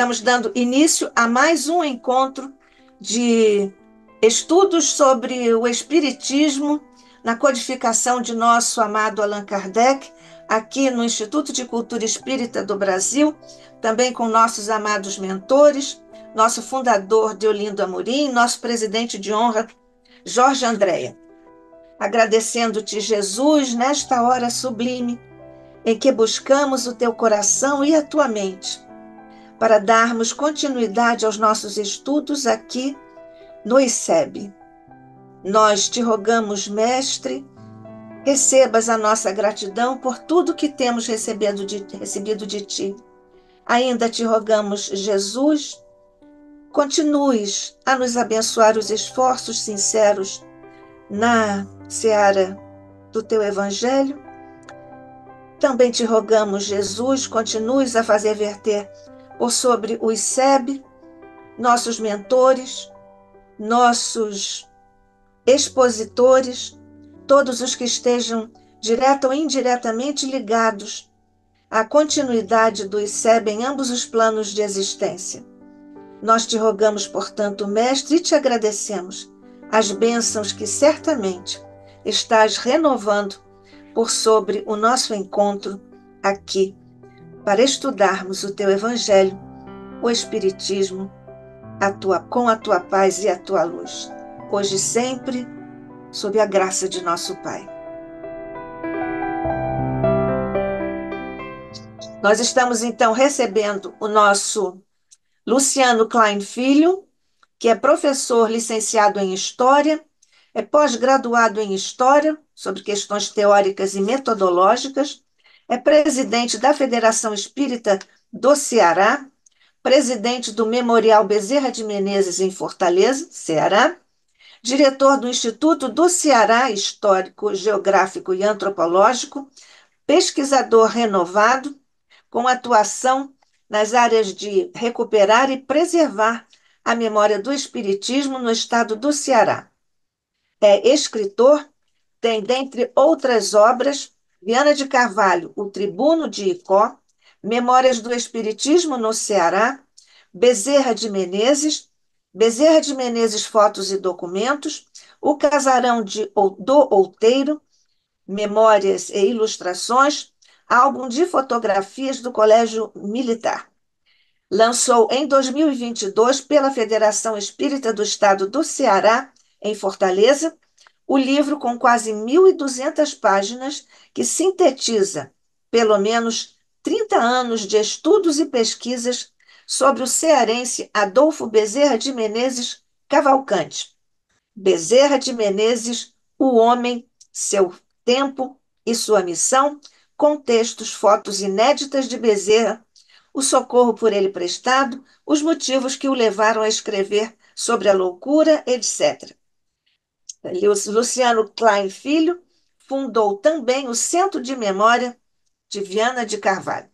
Estamos dando início a mais um encontro de estudos sobre o Espiritismo na codificação de nosso amado Allan Kardec, aqui no Instituto de Cultura Espírita do Brasil, também com nossos amados mentores, nosso fundador Deolindo Amorim, nosso presidente de honra Jorge Andréa. Agradecendo-te, Jesus, nesta hora sublime em que buscamos o teu coração e a tua mente, para darmos continuidade aos nossos estudos aqui no ICEB. Nós te rogamos, Mestre, recebas a nossa gratidão por tudo que temos recebido de ti. Ainda te rogamos, Jesus, continues a nos abençoar os esforços sinceros na seara do teu Evangelho. Também te rogamos, Jesus, continues a fazer verter por sobre o ICEB, nossos mentores, nossos expositores, todos os que estejam direta ou indiretamente ligados à continuidade do ICEB em ambos os planos de existência. Nós te rogamos, portanto, Mestre, e te agradecemos as bênçãos que certamente estás renovando por sobre o nosso encontro aqui, para estudarmos o teu Evangelho, o Espiritismo, com a tua paz e a tua luz, hoje e sempre, sob a graça de nosso Pai. Nós estamos, então, recebendo o nosso Luciano Klein Filho, que é professor licenciado em História, é pós-graduado em História, sobre questões teóricas e metodológicas, é presidente da Federação Espírita do Ceará, presidente do Memorial Bezerra de Menezes em Fortaleza, Ceará, diretor do Instituto do Ceará Histórico, Geográfico e Antropológico, pesquisador renovado, com atuação nas áreas de recuperar e preservar a memória do Espiritismo no estado do Ceará. É escritor, tem, dentre outras obras, Viana de Carvalho, O Tribuno de Icó, Memórias do Espiritismo no Ceará, Bezerra de Menezes, Fotos e Documentos, O Casarão do Outeiro, Memórias e Ilustrações, álbum de fotografias do Colégio Militar. Lançou em 2022, pela Federação Espírita do Estado do Ceará, em Fortaleza, o livro com quase 1.200 páginas, que sintetiza pelo menos 30 anos de estudos e pesquisas sobre o cearense Adolfo Bezerra de Menezes Cavalcante. Bezerra de Menezes, o homem, seu tempo e sua missão, com textos, fotos inéditas de Bezerra, o socorro por ele prestado, os motivos que o levaram a escrever sobre a loucura, etc. Luciano Klein Filho fundou também o Centro de Memória de Viana de Carvalho.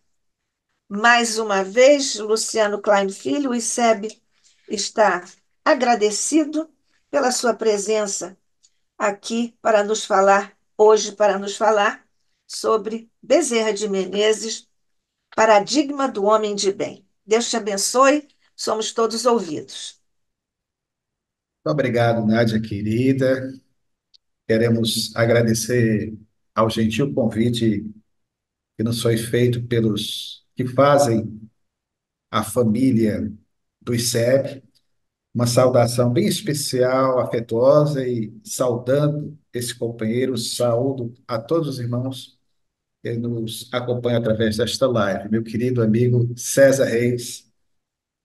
Mais uma vez, Luciano Klein Filho, o ICEB está agradecido pela sua presença aqui para nos falar, hoje, para nos falar sobre Bezerra de Menezes, paradigma do homem de bem. Deus te abençoe, somos todos ouvidos. Muito obrigado, Nádia querida. Queremos agradecer ao gentil convite que nos foi feito pelos que fazem a família do ICEB. Uma saudação bem especial, afetuosa e saudando esse companheiro, saúdo a todos os irmãos que nos acompanham através desta live. Meu querido amigo César Reis,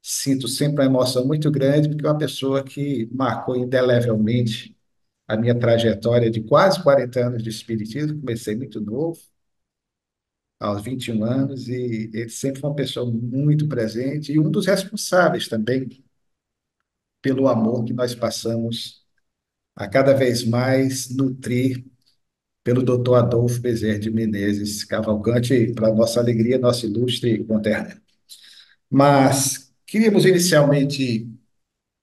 sinto sempre uma emoção muito grande, porque é uma pessoa que marcou indelevelmente a minha trajetória de quase 40 anos de espiritismo. Comecei muito novo, aos 21 anos, e ele sempre foi uma pessoa muito presente e um dos responsáveis também pelo amor que nós passamos a cada vez mais nutrir pelo doutor Adolfo Bezerra de Menezes Cavalcante, para nossa alegria, nosso ilustre conterrâneo. Mas queríamos inicialmente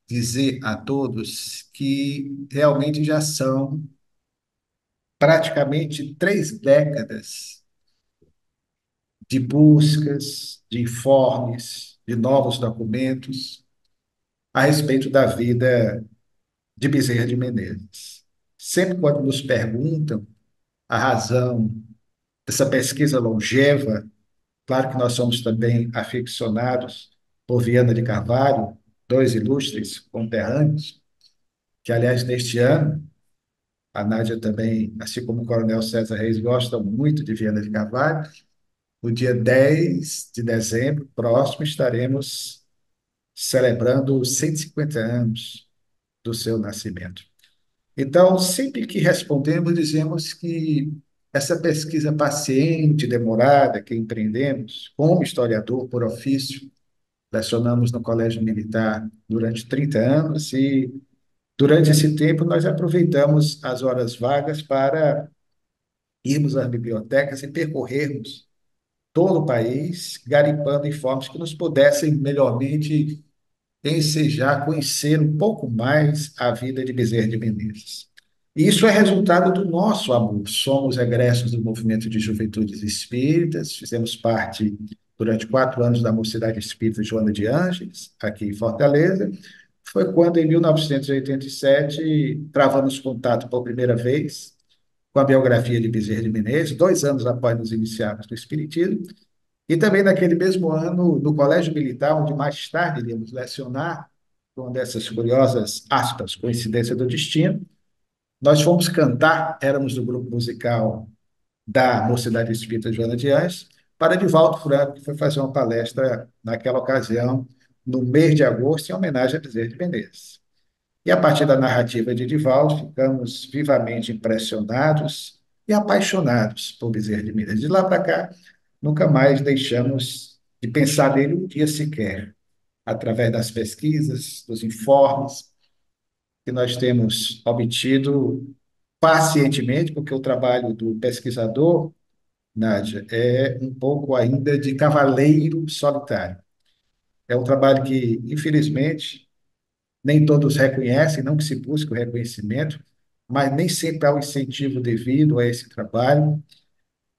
dizer a todos que realmente já são praticamente 3 décadas de buscas, de informes, de novos documentos a respeito da vida de Bezerra de Menezes. Sempre quando nos perguntam a razão dessa pesquisa longeva, claro que nós somos também aficionados por Viana de Carvalho, dois ilustres conterrâneos, que, aliás, neste ano, a Nádia também, assim como o Coronel César Reis, gostam muito de Viana de Carvalho. No dia 10 de dezembro, próximo, estaremos celebrando os 150 anos do seu nascimento. Então, sempre que respondemos, dizemos que essa pesquisa paciente, demorada, que empreendemos, como historiador por ofício, lecionamos no Colégio Militar durante 30 anos e, durante esse tempo, nós aproveitamos as horas vagas para irmos às bibliotecas e percorrermos todo o país, garimpando informes que nos pudessem melhormente ensejar, conhecer um pouco mais a vida de Bezerra de Menezes. E isso é resultado do nosso amor. Somos egressos do movimento de juventudes espíritas, fizemos parte durante 4 anos da Mocidade Espírita Joana de Ângeles, aqui em Fortaleza. Foi quando, em 1987, travamos contato por primeira vez com a biografia de Bezerra de Menezes, 2 anos após nos iniciarmos no Espiritismo, e também naquele mesmo ano, no Colégio Militar, onde mais tarde iríamos lecionar, uma dessas curiosas, aspas, coincidência do destino, nós fomos cantar, éramos do grupo musical da Mocidade Espírita Joana de Anjos, para Divaldo Franco, que foi fazer uma palestra naquela ocasião, no mês de agosto, em homenagem a Bezerra de Menezes. E a partir da narrativa de Divaldo, ficamos vivamente impressionados e apaixonados por Bezerra de Menezes. De lá para cá, nunca mais deixamos de pensar nele um dia sequer, através das pesquisas, dos informes que nós temos obtido pacientemente, porque o trabalho do pesquisador, Nádia, é um pouco ainda de cavaleiro solitário. É um trabalho que, infelizmente, nem todos reconhecem, não que se busque o reconhecimento, mas nem sempre há o incentivo devido a esse trabalho.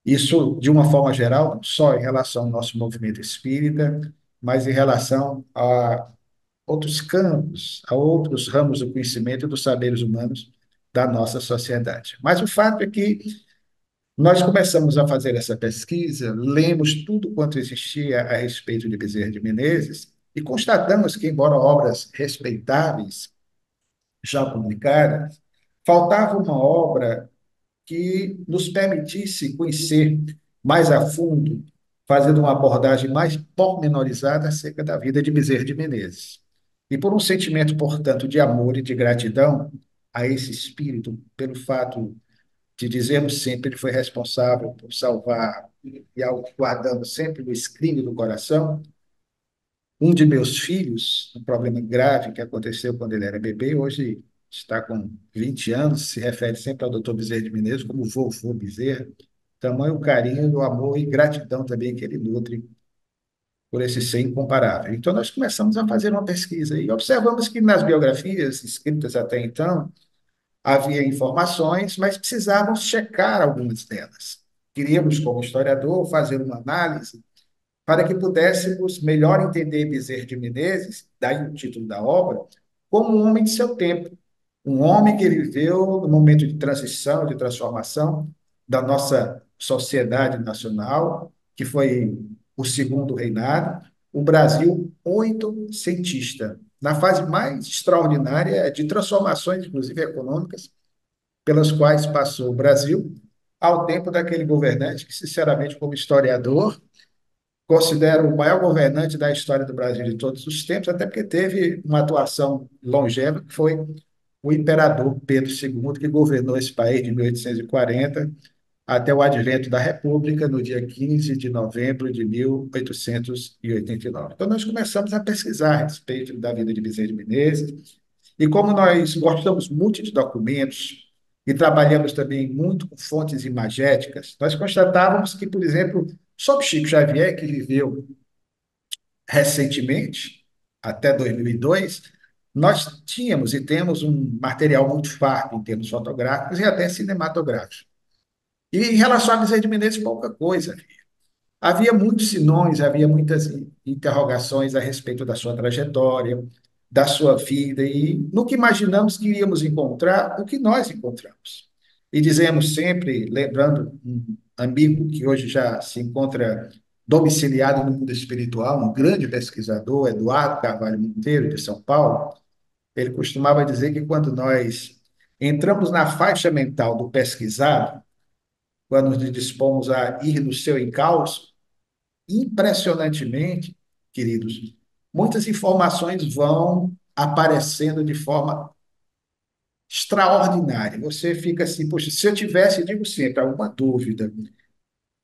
Isso, de uma forma geral, não só em relação ao nosso movimento espírita, mas em relação a outros campos, a outros ramos do conhecimento e dos saberes humanos da nossa sociedade. Mas o fato é que nós começamos a fazer essa pesquisa, lemos tudo quanto existia a respeito de Bezerra de Menezes e constatamos que, embora obras respeitáveis já publicadas, faltava uma obra que nos permitisse conhecer mais a fundo, fazendo uma abordagem mais pormenorizada acerca da vida de Bezerra de Menezes. E por um sentimento, portanto, de amor e de gratidão a esse espírito, pelo fato de dizermos sempre ele foi responsável por salvar e guardando sempre no escrínio do coração, um de meus filhos, um problema grave que aconteceu quando ele era bebê, hoje está com 20 anos, se refere sempre ao doutor Bezerra de Menezes como vovô Bezerra, tamanho carinho, amor e gratidão também que ele nutre por esse ser incomparável. Então, nós começamos a fazer uma pesquisa e observamos que nas biografias escritas até então, havia informações, mas precisávamos checar algumas delas. Queríamos, como historiador, fazer uma análise para que pudéssemos melhor entender Bezerra de Menezes, daí o título da obra, como um homem de seu tempo, um homem que viveu no momento de transição, de transformação da nossa sociedade nacional, que foi o segundo reinado, o Brasil oitocentista, na fase mais extraordinária de transformações, inclusive econômicas, pelas quais passou o Brasil, ao tempo daquele governante que, sinceramente, como historiador, considero o maior governante da história do Brasil de todos os tempos, até porque teve uma atuação longeva, que foi o imperador Pedro II, que governou esse país de 1840 até o advento da República, no dia 15 de novembro de 1889. Então, nós começamos a pesquisar a respeito da vida de Bezerra de Menezes, e como nós gostamos muito de documentos e trabalhamos também muito com fontes imagéticas, nós constatávamos que, por exemplo, sobre Chico Xavier, que viveu recentemente, até 2002, nós tínhamos e temos um material muito farto em termos fotográficos e até cinematográficos. E em relação a Bezerra de Menezes, pouca coisa. Havia muitos senões, havia muitas interrogações a respeito da sua trajetória, da sua vida, e no que imaginamos que iríamos encontrar, o que nós encontramos. E dizemos sempre, lembrando um amigo que hoje já se encontra domiciliado no mundo espiritual, um grande pesquisador, Eduardo Carvalho Monteiro, de São Paulo, ele costumava dizer que quando nós entramos na faixa mental do pesquisado, quando nos dispomos a ir no seu encalço, impressionantemente, queridos, muitas informações vão aparecendo de forma extraordinária. Você fica assim, poxa, se eu tivesse, digo sempre, alguma dúvida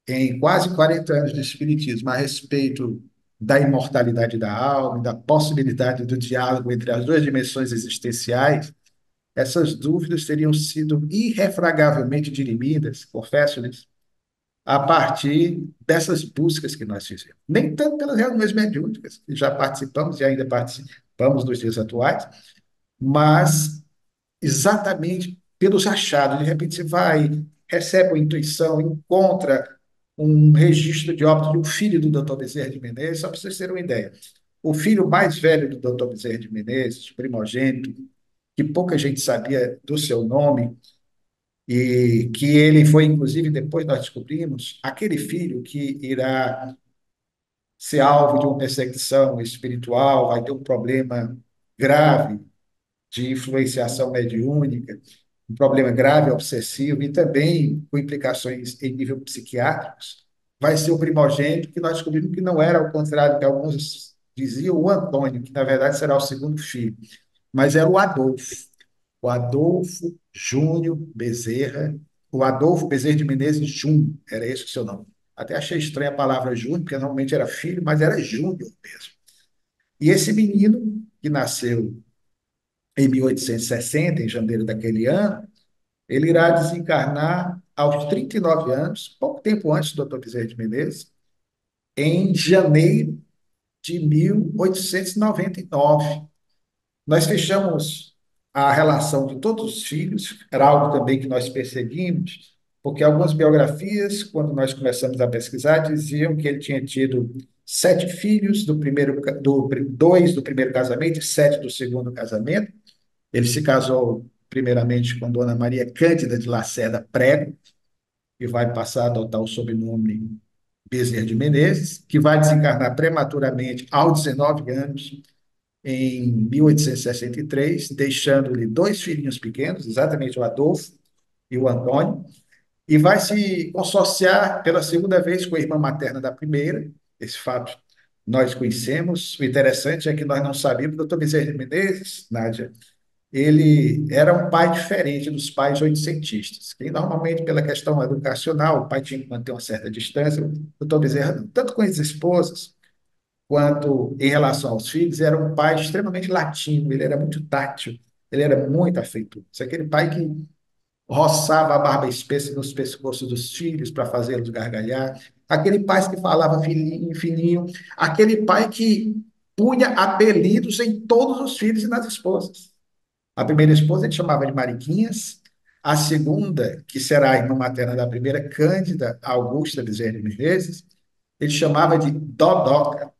em quase 40 anos de espiritismo a respeito da imortalidade da alma, da possibilidade do diálogo entre as duas dimensões existenciais, essas dúvidas teriam sido irrefragavelmente dirimidas, confesso-lhes, a partir dessas buscas que nós fizemos. Nem tanto pelas reuniões mediúnicas, que já participamos e ainda participamos nos dias atuais, mas exatamente pelos achados. De repente você vai, recebe uma intuição, encontra um registro de óbito de um filho do Dr. Bezerra de Menezes, só para vocês terem uma ideia. O filho mais velho do Dr. Bezerra de Menezes, primogênito, que pouca gente sabia do seu nome, e que ele foi, inclusive, depois nós descobrimos, aquele filho que irá ser alvo de uma perseguição espiritual, vai ter um problema grave de influenciação mediúnica, um problema grave, obsessivo, e também com implicações em nível psiquiátricos, vai ser o primogênito, que nós descobrimos que não era, ao contrário do que alguns diziam, o Antônio, que na verdade será o segundo filho, mas era o Adolfo Júnior Bezerra, o Adolfo Bezerra de Menezes Júnior, era esse o seu nome. Até achei estranha a palavra Júnior, porque normalmente era filho, mas era Júnior mesmo. E esse menino, que nasceu em 1860, em janeiro daquele ano, ele irá desencarnar aos 39 anos, pouco tempo antes do Dr. Bezerra de Menezes, em janeiro de 1899. Nós fechamos a relação de todos os filhos, era algo também que nós perseguimos, porque algumas biografias, quando nós começamos a pesquisar, diziam que ele tinha tido 7 filhos do primeiro, dois do primeiro casamento e 7 do segundo casamento. Ele se casou primeiramente com Dona Maria Cândida de Lacerda Prego, e vai passar a adotar o sobrenome Bezerra de Menezes, que vai desencarnar prematuramente aos 19 anos, em 1863, deixando-lhe 2 filhinhos pequenos, exatamente o Adolfo e o Antônio, e vai se consorciar pela segunda vez com a irmã materna da primeira. Esse fato nós conhecemos. O interessante é que nós não sabíamos, o doutor Bezerra de Menezes, Nádia, ele era um pai diferente dos pais oitocentistas, que normalmente, pela questão educacional, o pai tinha que manter uma certa distância, o doutor Bezerra não. Tanto com as esposas, quanto em relação aos filhos, era um pai extremamente latino, ele era muito tátil, ele era muito afetuoso. Aquele pai que roçava a barba espessa nos pescoços dos filhos para fazê-los gargalhar, aquele pai que falava fininho, fininho, aquele pai que punha apelidos em todos os filhos e nas esposas. A primeira esposa ele chamava de Mariquinhas, a segunda, que será a irmã materna da primeira, Cândida Augusta Bezerra de Menezes, ele chamava de Dodoca.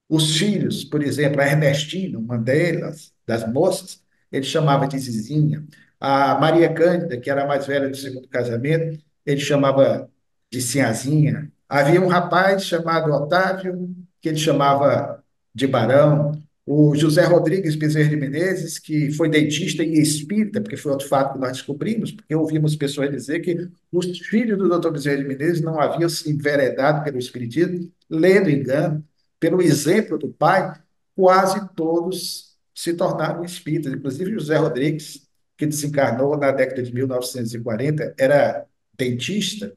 Os filhos, por exemplo, a Ernestina, uma delas, das moças, ele chamava de Zizinha. A Maria Cândida, que era a mais velha do segundo casamento, ele chamava de Sinhazinha. Havia um rapaz chamado Otávio, que ele chamava de Barão. O José Rodrigues Bezerra de Menezes, que foi dentista e espírita, porque foi outro fato que nós descobrimos, porque ouvimos pessoas dizer que os filhos do Dr. Bezerra de Menezes não haviam se enveredado pelo espiritismo, lendo engano, pelo exemplo do pai, quase todos se tornaram espíritas. Inclusive José Rodrigues, que desencarnou na década de 1940, era dentista,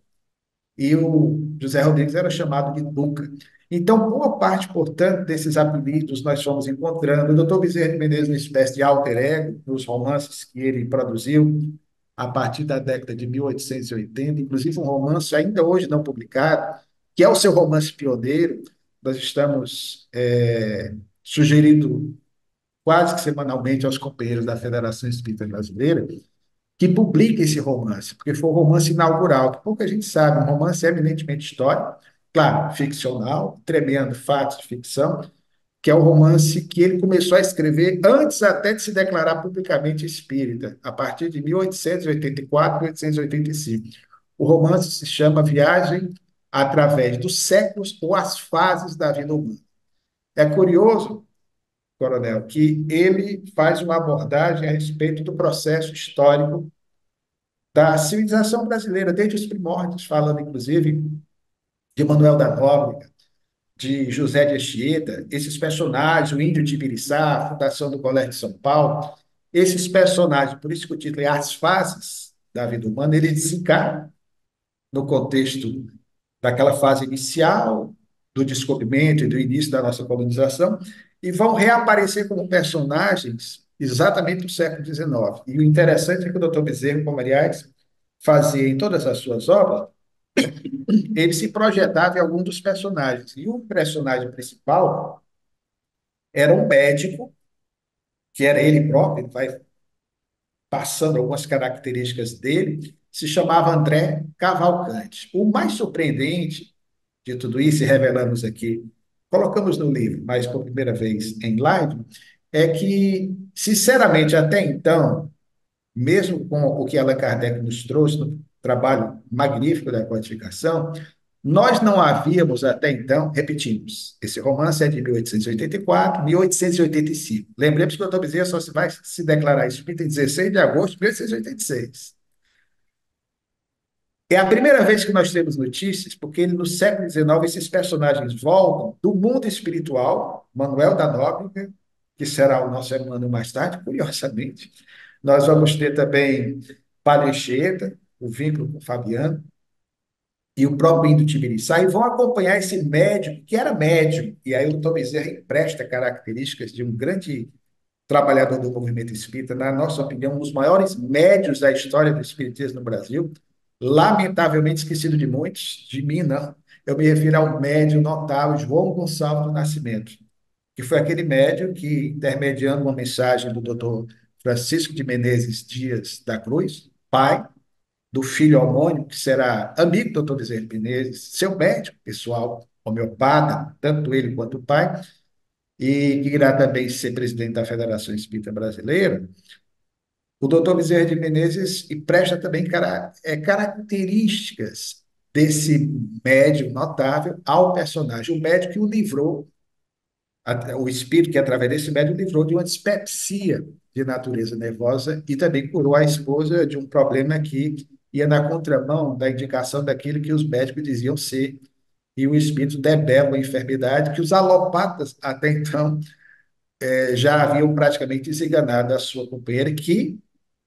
e o José Rodrigues era chamado de Duca. Então, boa parte, portanto, desses apelidos nós fomos encontrando. O doutor Bezerra de Menezes, uma espécie de alter ego, nos romances que ele produziu a partir da década de 1880, inclusive um romance ainda hoje não publicado, que é o seu romance pioneiro. Nós estamos sugerindo quase que semanalmente aos companheiros da Federação Espírita Brasileira que publique esse romance, porque foi o romance inaugural, que pouca gente sabe, um romance eminentemente histórico, claro, ficcional, tremendo fatos de ficção, que é o romance que ele começou a escrever antes até de se declarar publicamente espírita, a partir de 1884, 1885. O romance se chama Viagem através dos séculos ou as fases da vida humana. É curioso, coronel, que ele faz uma abordagem a respeito do processo histórico da civilização brasileira, desde os primórdios, falando inclusive de Manuel da Nóbrega, de José de Anchieta, esses personagens, o Índio de Ibiriçá, a fundação do Colégio de São Paulo, esses personagens, por isso que o título é As Fases da Vida Humana, ele desencarna no contexto daquela fase inicial do descobrimento e do início da nossa colonização e vão reaparecer como personagens exatamente no século XIX. E o interessante é que o Dr. Bezerra, como aliás fazia em todas as suas obras, ele se projetava em algum dos personagens. E o personagem principal era um médico, que era ele próprio, ele vai passando algumas características dele, se chamava André Cavalcante. O mais surpreendente de tudo isso, e revelamos aqui, colocamos no livro, mas por primeira vez em live, é que, sinceramente, até então, mesmo com o que Allan Kardec nos trouxe no trabalho magnífico da codificação, nós não havíamos até então, repetimos, esse romance é de 1884, 1885. Lembremos que o Dr. Bezerra só se vai se declarar espírita em 16 de agosto de 1886. É a primeira vez que nós temos notícias, porque no século XIX esses personagens voltam do mundo espiritual, Manuel da Nóbrega, que será o nosso Emmanuel mais tarde, curiosamente. Nós vamos ter também Padre Anchieta, o vínculo com Fabiano, e o próprio Indo Tibiriçá, e vão acompanhar esse médico, que era médium, e aí o doutor Bezerra empresta características de um grande trabalhador do movimento espírita, na nossa opinião, um dos maiores médios da história do espiritismo no Brasil, lamentavelmente esquecido de muitos, de mim não. Eu me refiro ao médium notável João Gonçalves do Nascimento, que foi aquele médium que, intermediando uma mensagem do doutor Francisco de Menezes Dias da Cruz, pai do filho homônimo, que será amigo do doutor Bezerra de Menezes, seu médico pessoal, homeopata, tanto ele quanto o pai, e que irá também ser presidente da Federação Espírita Brasileira, o doutor Bezerra de Menezes e presta também características desse médium notável ao personagem. O médium que o livrou, o espírito que através desse médium o livrou de uma dispepsia de natureza nervosa e também curou a esposa de um problema que ia na contramão da indicação daquilo que os médicos diziam ser, e o espírito debela a enfermidade que os alopatas até então já haviam praticamente desenganado a sua companheira, que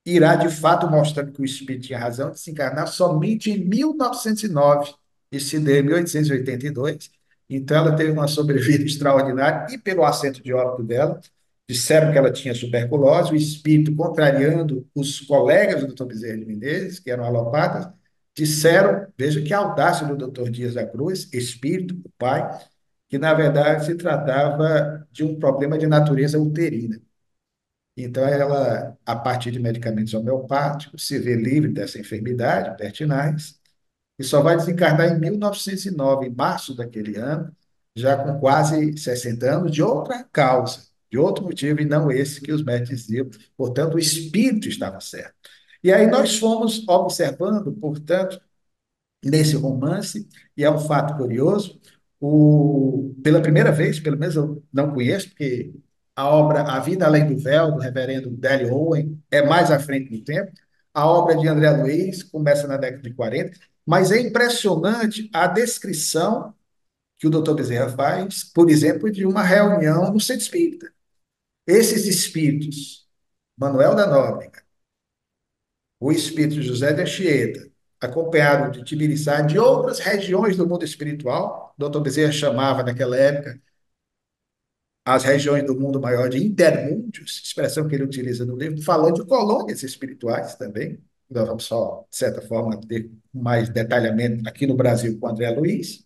irá de fato mostrando que o espírito tinha razão de se encarnar somente em 1909 e se deu em 1882. Então ela teve uma sobrevida extraordinária e pelo assento de óbito dela, disseram que ela tinha tuberculose, o espírito contrariando os colegas do doutor Bezerra de Menezes, que eram alopatas, disseram, veja que audácia do doutor Dias da Cruz, espírito, o pai, que na verdade se tratava de um problema de natureza uterina. Então, ela, a partir de medicamentos homeopáticos, se vê livre dessa enfermidade, pertinaz, e só vai desencarnar em 1909, em março daquele ano, já com quase 60 anos, de outra causa, de outro motivo, e não esse que os médicos diziam. Portanto, o espírito estava certo. E aí nós fomos observando, portanto, nesse romance, e é um fato curioso, pela primeira vez, pelo menos eu não conheço, porque a obra A Vida Além do Véu, do reverendo Délio Owen, é mais à frente no tempo. A obra de André Luiz começa na década de 40, mas é impressionante a descrição que o doutor Bezerra faz, por exemplo, de uma reunião no centro espírita. Esses espíritos, Manuel da Nóbrega, o espírito José de Anchieta, acompanhado de Tibiriçá, de outras regiões do mundo espiritual, o doutor Bezerra chamava naquela época as regiões do mundo maior de intermúndios, expressão que ele utiliza no livro, falando de colônias espirituais também. Nós vamos só, de certa forma, ter mais detalhamento aqui no Brasil com André Luiz,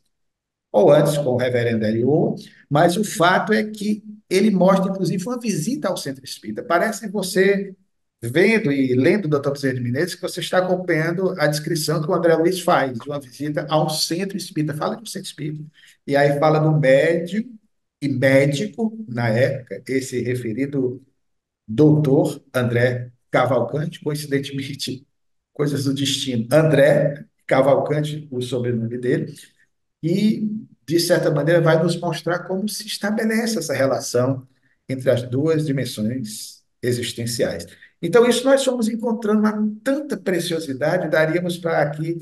ou antes com o reverendo Eliú, mas o fato é que ele mostra, inclusive, uma visita ao centro espírita. Parece você vendo e lendo o Dr. Bezerra de Menezes, que você está acompanhando a descrição que o André Luiz faz de uma visita a um centro espírita. Fala de um centro espírita. E aí fala do médium e médico, na época, esse referido doutor André Cavalcante, coincidentemente, coisas do destino. André Cavalcante, o sobrenome dele, e, de certa maneira, vai nos mostrar como se estabelece essa relação entre as duas dimensões existenciais. Então, isso nós fomos encontrando uma tanta preciosidade, daríamos para aqui,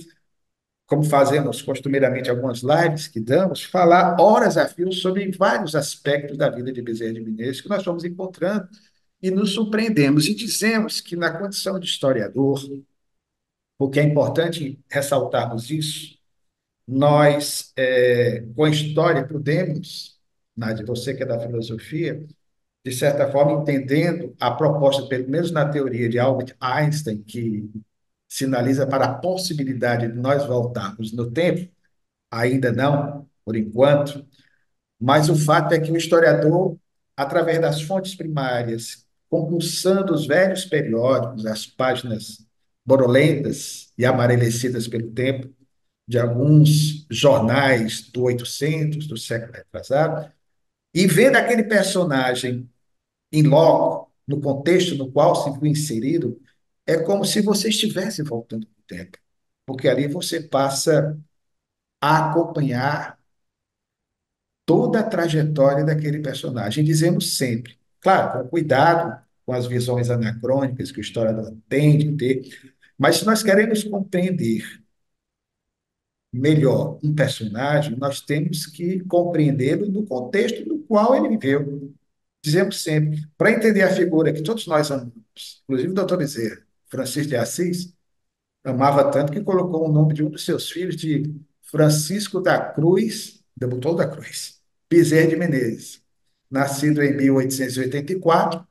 como fazemos costumeiramente algumas lives que damos, falar horas a fio sobre vários aspectos da vida de Bezerra de Menezes que nós fomos encontrando e nos surpreendemos e dizemos que, na condição de historiador, porque é importante ressaltarmos isso, nós, com a história, podemos, Nádia, você que é da filosofia, de certa forma, entendendo a proposta, pelo menos na teoria de Albert Einstein, que sinaliza para a possibilidade de nós voltarmos no tempo, ainda não, por enquanto, mas o fato é que o historiador, através das fontes primárias, compulsando os velhos periódicos, as páginas borolentas e amarelecidas pelo tempo, de alguns jornais do 800, do século retrasado, e vendo aquele personagem em loco, no contexto no qual se viu inserido, é como se você estivesse voltando no tempo, porque ali você passa a acompanhar toda a trajetória daquele personagem. Dizemos sempre, claro, com cuidado com as visões anacrônicas que o historiador tem de ter, mas se nós queremos compreender melhor um personagem, nós temos que compreendê-lo no contexto no qual ele viveu. Dizemos sempre, para entender a figura que todos nós amamos, inclusive o doutor Bezerra, Francisco de Assis, amava tanto que colocou o nome de um dos seus filhos de Francisco da Cruz, debutou da Cruz, Bezerra de Menezes, nascido em 1884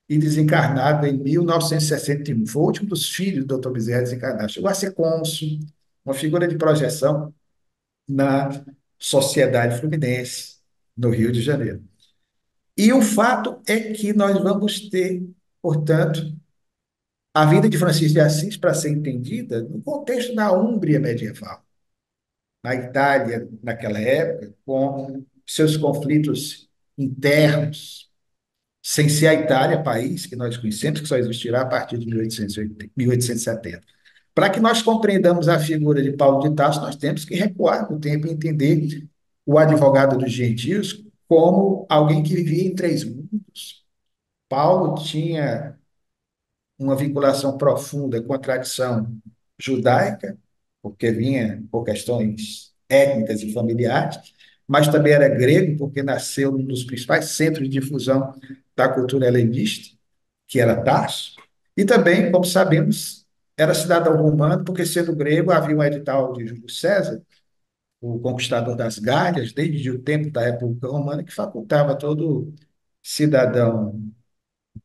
e desencarnado em 1961. Foi o último dos filhos do doutor Bezerra desencarnado. Chegou a ser cônsul, uma figura de projeção na Sociedade Fluminense, no Rio de Janeiro. E o fato é que nós vamos ter, portanto, a vida de Francisco de Assis para ser entendida no contexto da Úmbria medieval, na Itália, naquela época, com seus conflitos internos, sem ser a Itália, país que nós conhecemos, que só existirá a partir de 1880, 1870. Para que nós compreendamos a figura de Paulo de Tarso, nós temos que recuar no tempo e entender o advogado dos gentios como alguém que vivia em três mundos. Paulo tinha uma vinculação profunda com a tradição judaica, porque vinha por questões étnicas e familiares, mas também era grego, porque nasceu num dos principais centros de difusão da cultura helenista, que era Tarso, e também, como sabemos, era cidadão romano, porque sendo grego havia um edital de Júlio César, o conquistador das Gálias, desde o tempo da República Romana, que facultava todo cidadão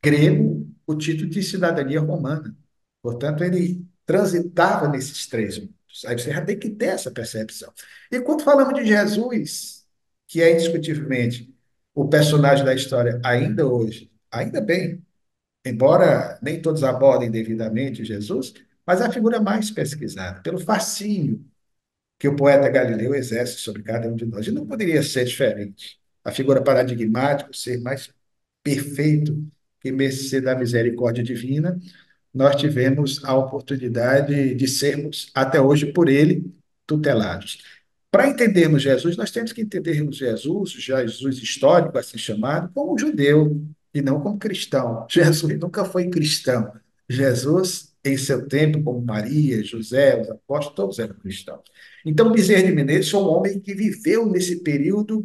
grego o título de cidadania romana. Portanto, ele transitava nesses três mundos. Aí você já tem que ter essa percepção. E quando falamos de Jesus, que é indiscutivelmente o personagem da história ainda hoje, ainda bem, embora nem todos abordem devidamente Jesus, mas a figura mais pesquisada, pelo fascínio que o poeta Galileu exerce sobre cada um de nós. E não poderia ser diferente. A figura paradigmática, o ser mais perfeito que mercê da misericórdia divina, nós tivemos a oportunidade de sermos, até hoje, por ele, tutelados. Para entendermos Jesus, nós temos que entendermos Jesus, Jesus histórico, assim chamado, como judeu e não como cristão. Jesus nunca foi cristão. Jesus, em seu tempo, como Maria, José, os apóstolos, todos eram cristãos. Então, Bezerra de Menezes foi um homem que viveu nesse período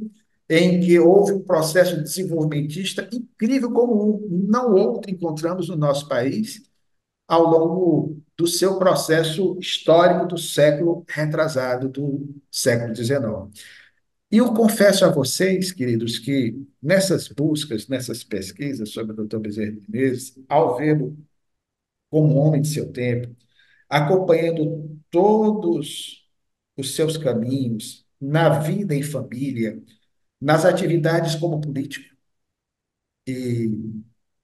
em que houve um processo desenvolvimentista incrível como não outro encontramos no nosso país, ao longo do seu processo histórico do século retrasado, do século XIX. E eu confesso a vocês, queridos, que nessas buscas, nessas pesquisas sobre o doutor Bezerra de Menezes, ao vê-lo como homem de seu tempo, acompanhando todos os seus caminhos na vida em família, nas atividades como político,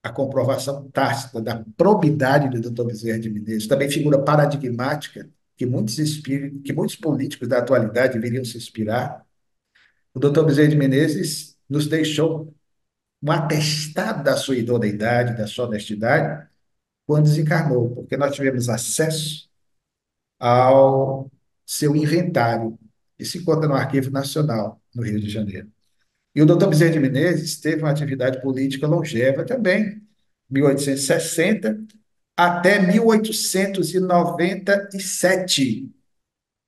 a comprovação tácita da probidade do Dr. Bezerra de Menezes, também figura paradigmática que muitos políticos da atualidade deveriam se inspirar. O Dr. Bezerra de Menezes nos deixou um atestado da sua idoneidade, da sua honestidade, quando desencarnou, porque nós tivemos acesso ao seu inventário, que se encontra no Arquivo Nacional, no Rio de Janeiro. E o doutor Bezerra de Menezes teve uma atividade política longeva também, 1860 até 1897.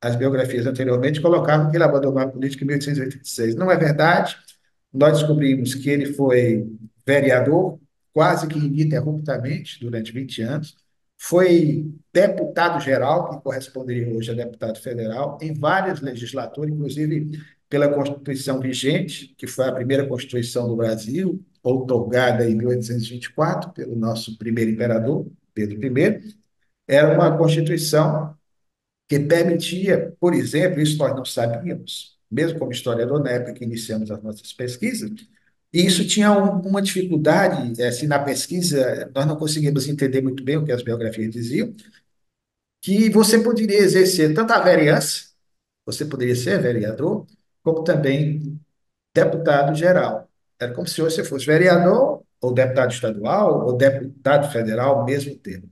As biografias anteriormente colocavam que ele abandonou a política em 1886. Não é verdade. Nós descobrimos que ele foi vereador quase que ininterruptamente durante 20 anos, foi deputado-geral, que corresponderia hoje a deputado federal, em várias legislaturas, inclusive pela Constituição vigente, que foi a primeira Constituição do Brasil, outorgada em 1824 pelo nosso primeiro imperador, Pedro I. Era uma Constituição que permitia, por exemplo, isso nós não sabíamos, mesmo como historiador, na época que iniciamos as nossas pesquisas, e isso tinha uma dificuldade, assim, na pesquisa, nós não conseguimos entender muito bem o que as biografias diziam, que você poderia exercer tanto a vereança, você poderia ser vereador, como também deputado geral. Era como se você fosse vereador, ou deputado estadual, ou deputado federal, ao mesmo tempo.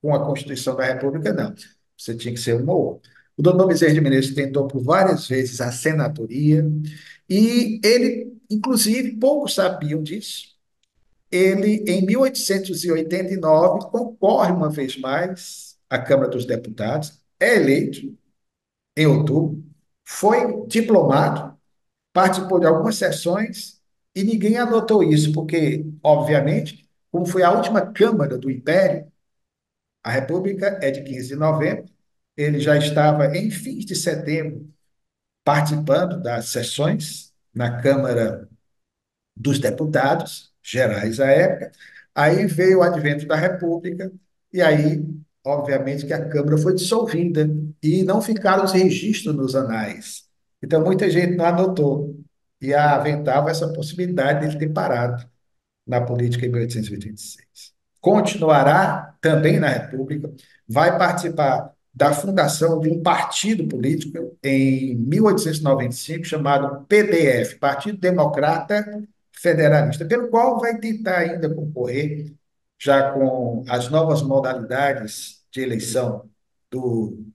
Com a Constituição da República, não. Você tinha que ser um ou outro. O doutor Bezerra de Menezes tentou por várias vezes a senadoria, e ele, inclusive, poucos sabiam disso. Ele, em 1889, concorre uma vez mais à Câmara dos Deputados, é eleito em outubro, foi diplomado, participou de algumas sessões e ninguém anotou isso, porque, obviamente, como foi a última Câmara do Império, a República é de 15 de novembro, ele já estava em fins de setembro participando das sessões na Câmara dos Deputados Gerais à época. Aí veio o advento da República e aí, obviamente, que a Câmara foi dissolvida e não ficaram os registros nos anais. Então, muita gente não anotou e aventava essa possibilidade de ele ter parado na política em 1886. Continuará também na República, vai participar da fundação de um partido político em 1895 chamado PDF, Partido Democrata Federalista, pelo qual vai tentar ainda concorrer, já com as novas modalidades de eleição do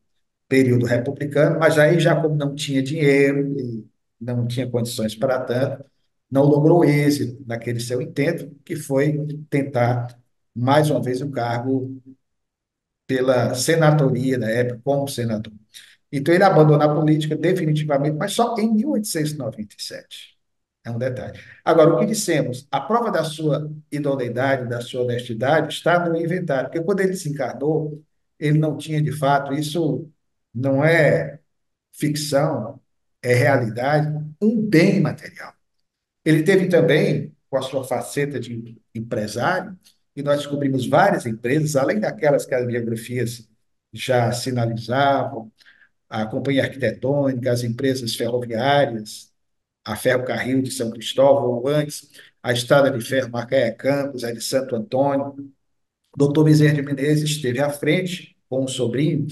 período republicano, mas aí já como não tinha dinheiro e não tinha condições para tanto, não logrou êxito naquele seu intento, que foi tentar mais uma vez o cargo pela senatoria na época, como senador. Então ele abandona a política definitivamente, mas só em 1897. É um detalhe. Agora, o que dissemos, a prova da sua idoneidade, da sua honestidade, está no inventário, porque quando ele se encarnou, ele não tinha de fato, isso não é ficção, é realidade, um bem material. Ele teve também, com a sua faceta de empresário, e nós descobrimos várias empresas, além daquelas que as biografias já sinalizavam, a Companhia Arquitetônica, as empresas ferroviárias, a Ferrocarril de São Cristóvão, ou antes, a Estrada de Ferro Macaé-Campos, a de Santo Antônio. O doutor Bezerra de Menezes esteve à frente, com o sobrinho,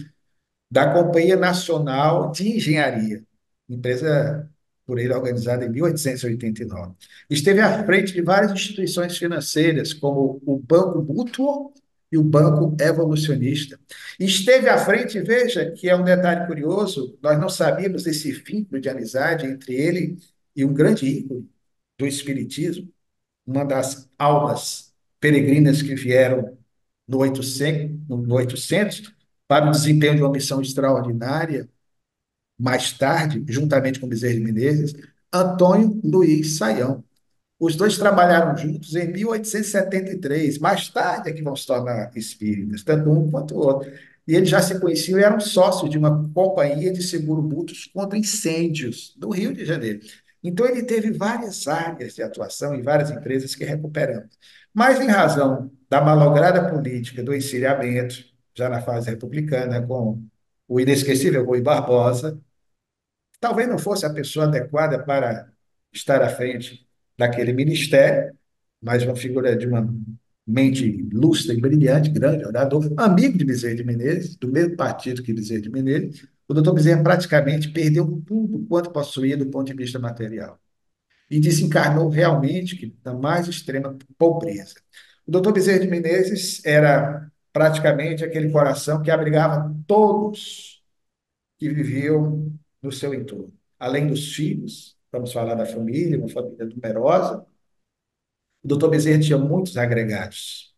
da Companhia Nacional de Engenharia, empresa por ele organizada em 1889. Esteve à frente de várias instituições financeiras, como o Banco Mútuo e o Banco Evolucionista. Esteve à frente, veja, que é um detalhe curioso, nós não sabíamos desse vínculo de amizade entre ele e um grande ícone do Espiritismo, uma das almas peregrinas que vieram no 800 para o desempenho de uma missão extraordinária, mais tarde, juntamente com Bezerra de Menezes, Antônio Luiz Saião. Os dois trabalharam juntos em 1873. Mais tarde é que vão se tornar espíritas, tanto um quanto o outro. E eles já se conheciam e eram sócios de uma companhia de seguro mútuos contra incêndios do Rio de Janeiro. Então, ele teve várias áreas de atuação em várias empresas que recuperamos. Mas, em razão da malograda política do encilhamento, já na fase republicana, com o inesquecível Rui Barbosa, talvez não fosse a pessoa adequada para estar à frente daquele ministério, mas uma figura de uma mente lúcida e brilhante, grande orador, amigo de Bezerra de Menezes, do mesmo partido que Bezerra de Menezes, o doutor Bezerra praticamente perdeu tudo quanto possuía do ponto de vista material e desencarnou realmente que, na mais extrema pobreza. O doutor Bezerra de Menezes era praticamente aquele coração que abrigava todos que viviam no seu entorno. Além dos filhos, vamos falar da família, uma família numerosa, o doutor Bezerra tinha muitos agregados,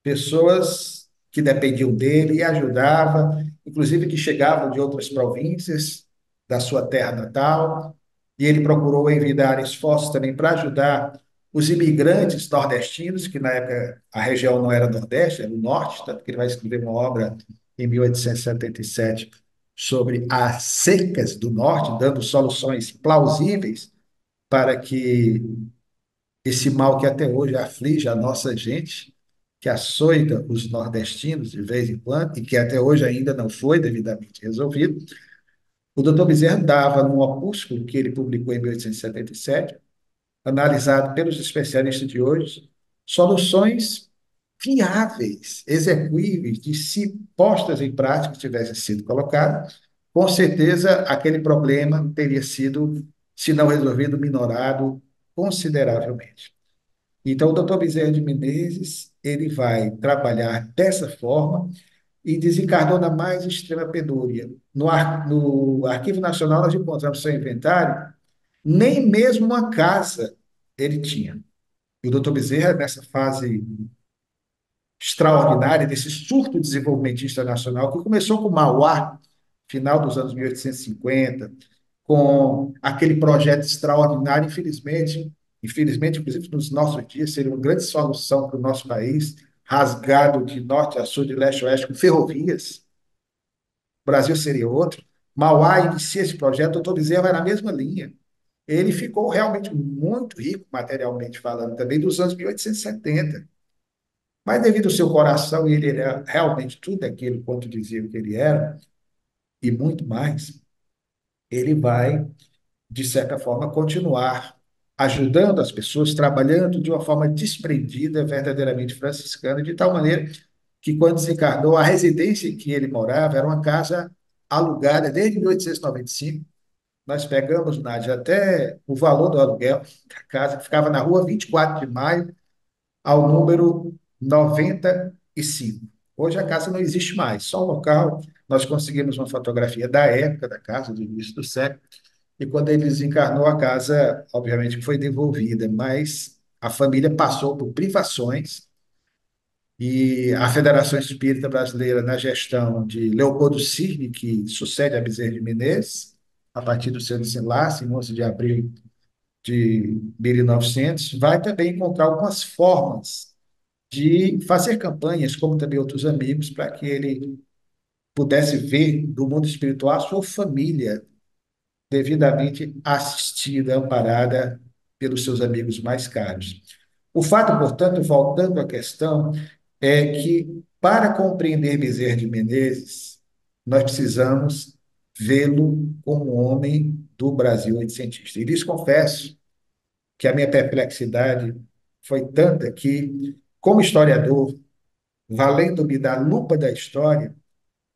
pessoas que dependiam dele e ajudava, inclusive que chegavam de outras províncias da sua terra natal, e ele procurou envidar esforços também para ajudar os imigrantes nordestinos, que na época a região não era Nordeste, era o Norte, tanto que ele vai escrever uma obra em 1877 sobre as secas do Norte, dando soluções plausíveis para que esse mal que até hoje aflige a nossa gente, que açoita os nordestinos de vez em quando, e que até hoje ainda não foi devidamente resolvido, o doutor Bezerra dava num opúsculo que ele publicou em 1877, analisado pelos especialistas de hoje, soluções viáveis, execuíveis, de se postas em prática tivessem sido colocadas, com certeza aquele problema teria sido, se não resolvido, minorado consideravelmente. Então, o doutor Bezerra de Menezes, ele vai trabalhar dessa forma e desencarnou na mais extrema penúria. No Arquivo Nacional, nós encontramos seu inventário, nem mesmo uma casa ele tinha. E o doutor Bezerra, nessa fase extraordinária, desse surto desenvolvimentista nacional, que começou com Mauá, final dos anos 1850, com aquele projeto extraordinário, infelizmente, inclusive nos nossos dias, seria uma grande solução para o nosso país, rasgado de norte a sul, de leste a oeste, com ferrovias. O Brasil seria outro. Mauá inicia esse projeto, o doutor Bezerra vai na mesma linha. Ele ficou realmente muito rico, materialmente falando, também dos anos 1870. Mas devido ao seu coração, ele era realmente tudo aquilo quanto dizia que ele era, e muito mais, ele vai de certa forma, continuar ajudando as pessoas, trabalhando de uma forma desprendida, verdadeiramente franciscana, de tal maneira que, quando desencarnou, a residência em que ele morava era uma casa alugada desde 1895. Nós pegamos, Nádia, até o valor do aluguel da casa, que ficava na rua 24 de Maio, ao número 95. Hoje a casa não existe mais, só o local. Nós conseguimos uma fotografia da época da casa, do início do século, e quando ele desencarnou, a casa, obviamente, foi devolvida, mas a família passou por privações e a Federação Espírita Brasileira, na gestão de Leopoldo Cirne, que sucede a Bezerra de Menezes, a partir do seu desenlace, em 11 de abril de 1900, vai também encontrar algumas formas de fazer campanhas, como também outros amigos, para que ele pudesse ver do mundo espiritual a sua família devidamente assistida, amparada pelos seus amigos mais caros. O fato, portanto, voltando à questão, é que para compreender Bezerra de Menezes, nós precisamos vê-lo como homem do Brasil oitocentista. E lhes confesso que a minha perplexidade foi tanta que, como historiador, valendo-me da lupa da história,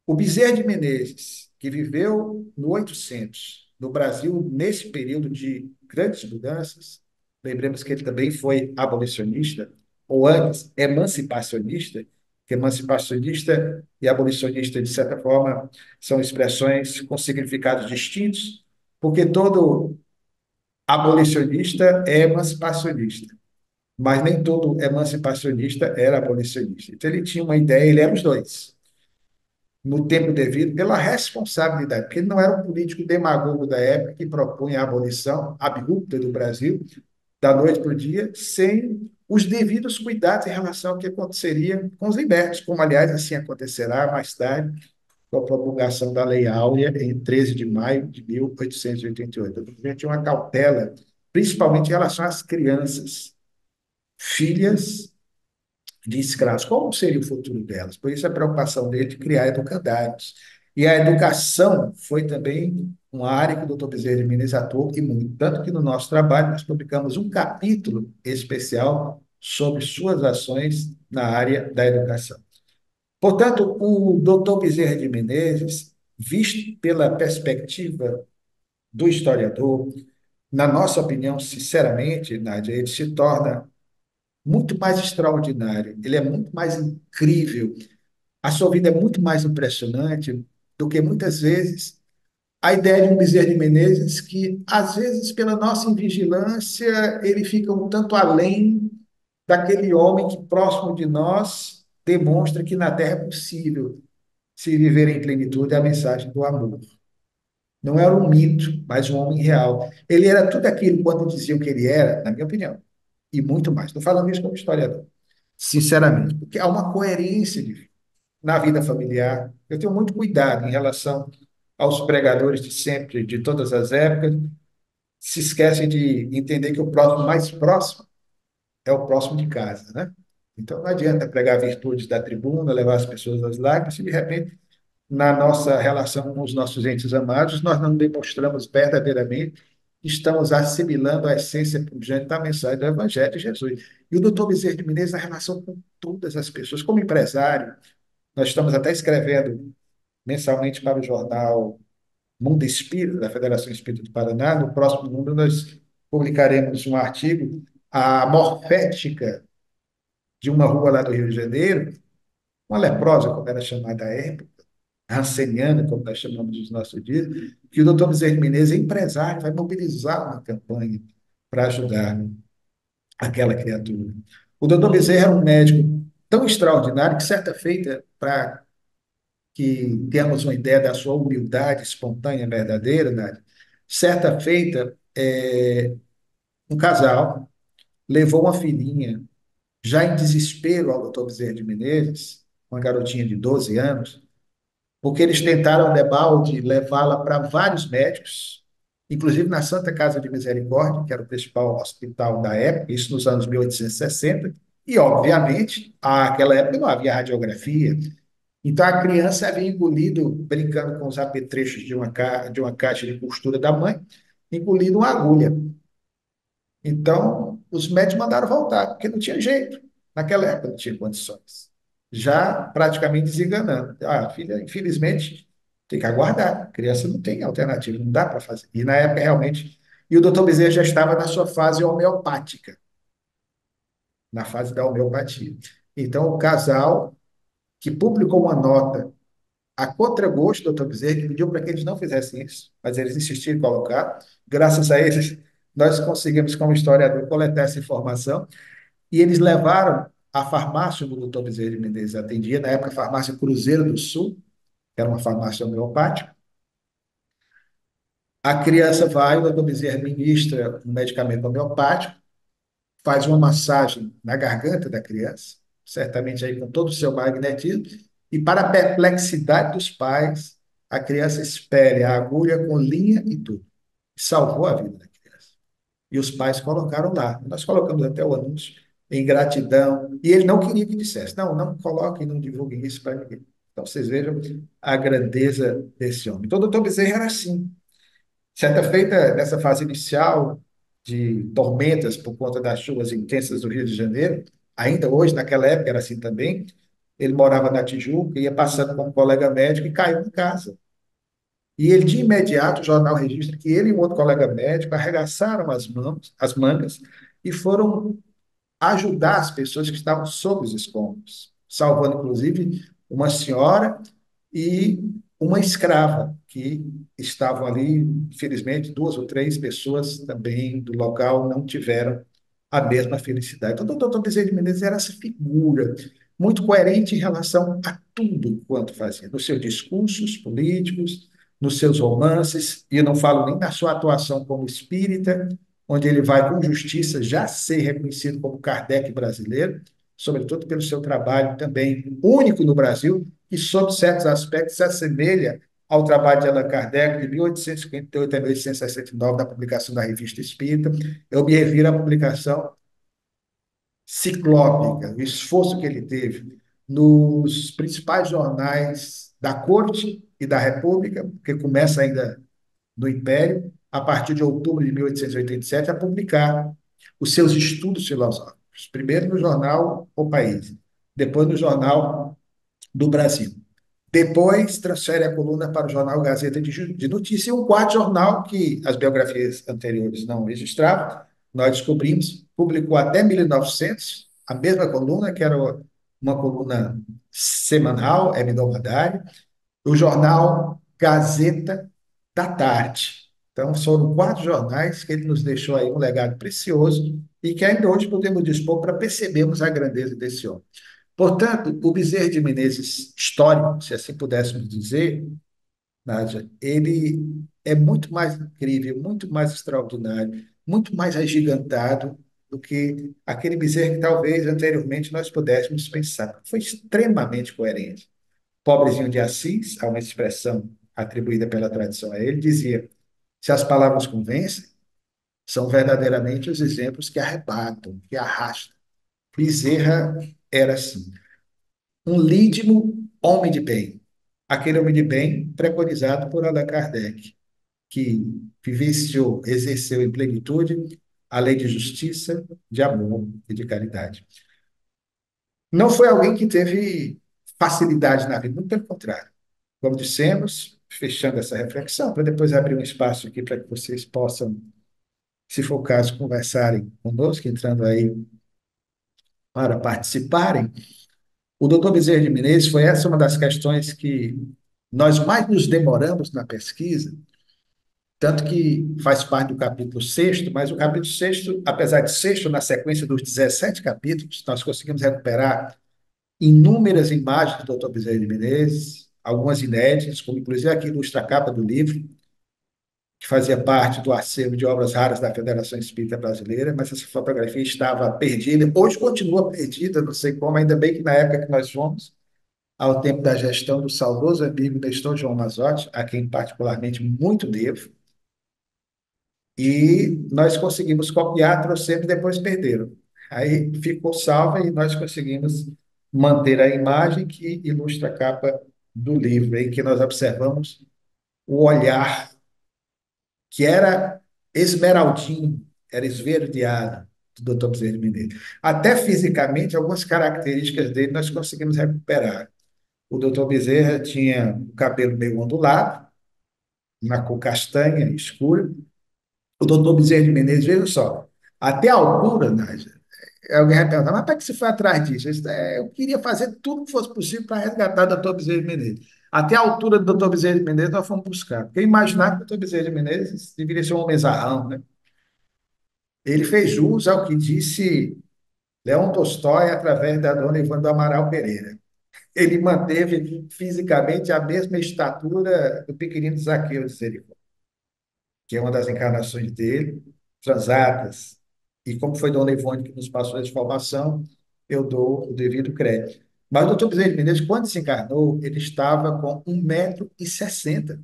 o Bezerra de Menezes, que viveu no 800, no Brasil, nesse período de grandes mudanças, lembremos que ele também foi abolicionista, ou antes, emancipacionista, que emancipacionista e abolicionista, de certa forma, são expressões com significados distintos, porque todo abolicionista é emancipacionista, mas nem todo emancipacionista era abolicionista. Então, ele tinha uma ideia, ele era os dois no tempo devido, pela responsabilidade, porque ele não era um político demagogo da época que propunha a abolição abrupta do Brasil, da noite para o dia, sem os devidos cuidados em relação ao que aconteceria com os libertos, como, aliás, assim acontecerá mais tarde, com a promulgação da Lei Áurea em 13 de maio de 1888. A gente tinha uma cautela, principalmente em relação às crianças, filhas de escravos. Como seria o futuro delas? Por isso a preocupação dele de criar educandários. E a educação foi também uma área que o doutor Bezerra de Menezes atuou e muito. Tanto que no nosso trabalho nós publicamos um capítulo especial sobre suas ações na área da educação. Portanto, o doutor Bezerra de Menezes, visto pela perspectiva do historiador, na nossa opinião, sinceramente, Nádia, ele se torna muito mais extraordinário, ele é muito mais incrível, a sua vida é muito mais impressionante do que muitas vezes a ideia de um Bezerra de Menezes que, às vezes, pela nossa invigilância, ele fica um tanto além daquele homem que, próximo de nós, demonstra que na Terra é possível se viver em plenitude a mensagem do amor. Não era um mito, mas um homem real. Ele era tudo aquilo quando diziam que ele era, na minha opinião, e muito mais. Estou falando isso como historiador, sinceramente, porque há uma coerência na vida familiar. Eu tenho muito cuidado em relação aos pregadores de sempre, de todas as épocas, se esquecem de entender que o próximo mais próximo é o próximo de casa, né? Então não adianta pregar virtudes da tribuna, levar as pessoas às lágrimas, se de repente na nossa relação com os nossos entes amados, nós não demonstramos verdadeiramente que estamos assimilando a essência pujante da mensagem do Evangelho de Jesus. E o doutor Bezerra de Menezes, na relação com todas as pessoas, como empresário, nós estamos até escrevendo mensalmente para o jornal Mundo Espírita, da Federação Espírita do Paraná. No próximo número, nós publicaremos um artigo, a morfética de uma rua lá do Rio de Janeiro, uma leprosa, como era chamada à época, ranceniana, como nós chamamos nos nossos dias, que o doutor Bezerra de Menezes é empresário, vai mobilizar uma campanha para ajudar aquela criatura. O doutor Bezerra era um médico tão extraordinário que, certa feita, para que tenhamos uma ideia da sua humildade espontânea, verdadeira, Nádia, certa feita, um casal levou uma filhinha, já em desespero, ao doutor Bezerra de Menezes, uma garotinha de 12 anos, porque eles tentaram, debalde, levá-la para vários médicos, inclusive na Santa Casa de Misericórdia, que era o principal hospital da época, isso nos anos 1860, e, obviamente, naquela época não havia radiografia, então a criança havia engolido, brincando com os apetrechos de uma caixa de costura da mãe, engolido uma agulha. Então, os médicos mandaram voltar, porque não tinha jeito. Naquela época não tinha condições. Já praticamente desenganando. Ah, filha, infelizmente, tem que aguardar. A criança não tem alternativa, não dá para fazer. E na época, realmente. E o doutor Bezerra já estava na sua fase homeopática, na fase da homeopatia. Então, o casal que publicou uma nota a contragosto do doutor Bezerra, que pediu para que eles não fizessem isso, mas eles insistiram em colocar. Graças a eles, nós conseguimos, como historiador, coletar essa informação e eles levaram a farmácia do doutor Bezerra de Menezes atendia, na época, a farmácia Cruzeiro do Sul, que era uma farmácia homeopática. A criança vai, o doutor Bezerra ministra um medicamento homeopático, faz uma massagem na garganta da criança, certamente aí com todo o seu magnetismo, e para a perplexidade dos pais, a criança espere a agulha com linha e tudo. Salvou a vida da criança. E os pais colocaram lá. Nós colocamos até o anúncio em gratidão. E ele não queria que dissesse, não, não coloquem, não divulguem isso para ninguém. Então, vocês vejam a grandeza desse homem. Então, o doutor Bezerra era assim. Certa feita, nessa fase inicial de tormentas por conta das chuvas intensas do Rio de Janeiro, ainda hoje, naquela época, era assim também, ele morava na Tijuca, ia passando com um colega médico e caiu em casa. E ele, de imediato, o jornal registra que ele e um outro colega médico arregaçaram as mãos, as mangas, e foram ajudar as pessoas que estavam sob os escombros, salvando, inclusive, uma senhora e uma escrava, que estavam ali, infelizmente, duas ou três pessoas também do local não tiveram a mesma felicidade. Então, o doutor Bezerra de Menezes era essa figura muito coerente em relação a tudo quanto fazia, nos seus discursos políticos, nos seus romances, e eu não falo nem na sua atuação como espírita, onde ele vai com justiça já ser reconhecido como Kardec brasileiro, sobretudo pelo seu trabalho também único no Brasil, que, sob certos aspectos, se assemelha ao trabalho de Allan Kardec de 1858 a 1869, da publicação da Revista Espírita. Eu me refiro à publicação ciclópica, o esforço que ele teve nos principais jornais da Corte e da República, que começa ainda no Império, a partir de outubro de 1887, a publicar os seus estudos filosóficos. Primeiro no jornal O País, depois no jornal do Brasil. Depois transfere a coluna para o jornal Gazeta de Notícias, e um quarto jornal que as biografias anteriores não registravam, nós descobrimos, publicou até 1900 a mesma coluna, que era uma coluna semanal, Emidomadari, o jornal Gazeta da Tarde. Então, foram quatro jornais que ele nos deixou aí um legado precioso e que ainda hoje podemos dispor para percebermos a grandeza desse homem. Portanto, o Bezerra de Menezes histórico, se assim pudéssemos dizer, Nádia, ele é muito mais incrível, muito mais extraordinário, muito mais agigantado do que aquele Bezerra que talvez anteriormente nós pudéssemos pensar. Foi extremamente coerente. Pobrezinho de Assis, há uma expressão atribuída pela tradição a ele, dizia: se as palavras convencem, são verdadeiramente os exemplos que arrebatam, que arrastam. Bezerra era assim, um lídimo homem de bem, aquele homem de bem preconizado por Allan Kardec, que vivenciou, exerceu em plenitude a lei de justiça, de amor e de caridade. Não foi alguém que teve facilidade na vida, muito pelo contrário. Como dissemos, fechando essa reflexão, para depois abrir um espaço aqui para que vocês possam, se for o caso, conversarem conosco, entrando aí para participarem. O doutor Bezerra de Menezes foi essa uma das questões que nós mais nos demoramos na pesquisa, tanto que faz parte do capítulo sexto, mas o capítulo sexto, apesar de sexto, na sequência dos 17 capítulos, nós conseguimos recuperar inúmeras imagens do doutor Bezerra de Menezes, algumas inéditas, como inclusive aqui ilustra a capa do livro, que fazia parte do acervo de obras raras da Federação Espírita Brasileira, mas essa fotografia estava perdida, hoje continua perdida, não sei como, ainda bem que na época que nós fomos, ao tempo da gestão do saudoso amigo Nestor João Mazotti, a quem particularmente muito devo, e nós conseguimos copiar, trouxemos e depois perderam. Aí ficou salva e nós conseguimos manter a imagem que ilustra a capa do livro, em que nós observamos o olhar que era esmeraldino, era esverdeado, do Dr. Bezerra de Menezes. Até fisicamente, algumas características dele nós conseguimos recuperar. O doutor Bezerra tinha o cabelo meio ondulado, na cor castanha escura. O doutor Bezerra de Menezes, veja só, até a altura, Nádia, alguém vai perguntar, mas para que você foi atrás disso? Eu queria fazer tudo que fosse possível para resgatar o doutor Bezerra de Menezes. Até a altura do doutor Bezerra de Menezes nós fomos buscar. Porque imaginar que o doutor Bezerra de Menezes deveria ser um homem zarrão, né? Ele fez jus ao que disse Leão Tolstói através da dona Ivana do Amaral Pereira. Ele manteve fisicamente a mesma estatura do pequenino Zaqueu de Jericó, que é uma das encarnações dele, transatas. E como foi Dona Ivone que nos passou essa informação, eu dou o devido crédito. Mas o doutor Bezerra de Menezes, quando se encarnou, ele estava com 1,60 m.